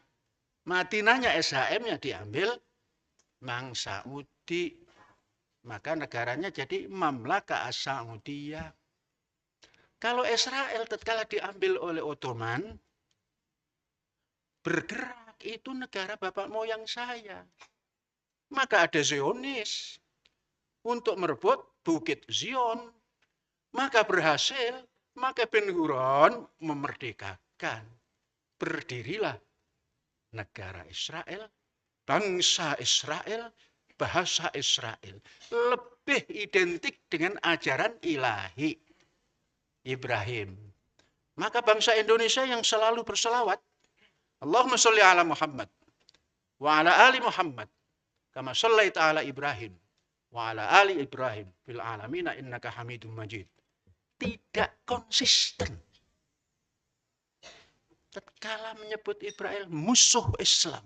Madinahnya SHM-nya diambil Mang Saudi. Maka negaranya jadi Mamlaka As-Saudiyah. Kalau Israel tatkala diambil oleh Ottoman, bergerak itu negara bapak moyang saya. Maka ada Zionis untuk merebut Bukit Zion. Maka berhasil, maka Ben Gurion memerdekakan. Berdirilah negara Israel, bangsa Israel, bahasa Israel. Lebih identik dengan ajaran ilahi Ibrahim. Maka bangsa Indonesia yang selalu berselawat, Allahumma sholli ala Muhammad wa ala ali Muhammad kama shallaita ala Ibrahim wa ala ali Ibrahim fil alamina innaka Hamidum Majid. Tidak konsisten. Tatkala menyebut Israel musuh Islam.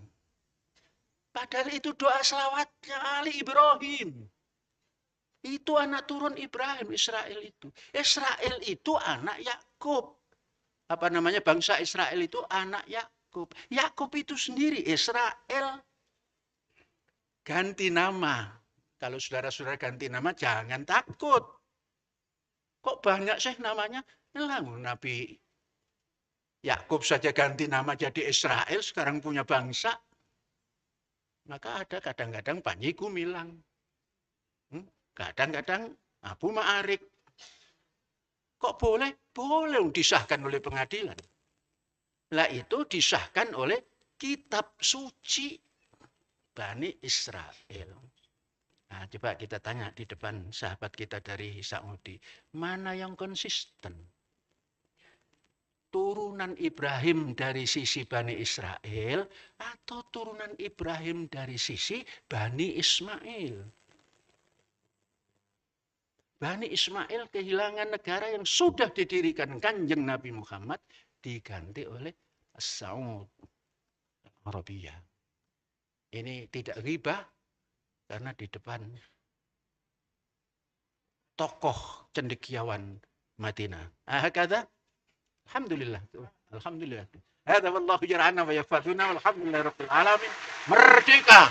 Padahal itu doa selawatnya Ali Ibrahim. Itu anak turun Ibrahim, Israel itu. Israel itu anak Yakub. Apa namanya, bangsa Israel itu anak Yakub. Yakub itu sendiri Israel. Ganti nama. Kalau saudara-saudara ganti nama jangan takut. Kok banyak sih namanya? Nabi Yakub saja ganti nama jadi Israel, sekarang punya bangsa. Maka ada kadang-kadang Panji Gumilang. Kadang-kadang Abu Ma'arik. Kok boleh? Boleh disahkan oleh pengadilan. Lah itu disahkan oleh kitab suci Bani Israel. Nah, coba kita tanya di depan sahabat kita dari Saudi. Mana yang konsisten? Turunan Ibrahim dari sisi Bani Israel atau turunan Ibrahim dari sisi Bani Ismail? Bani Ismail kehilangan negara yang sudah didirikan Kanjeng Nabi Muhammad, diganti oleh Saud Arabia. Ini tidak ghibah karena di depan tokoh cendekiawan Madinah. Kata Alhamdulillah. Alhamdulillah. Hada wallahu jar'ana wa yafatuna walhamdulillah rabbil alamin. Merdeka!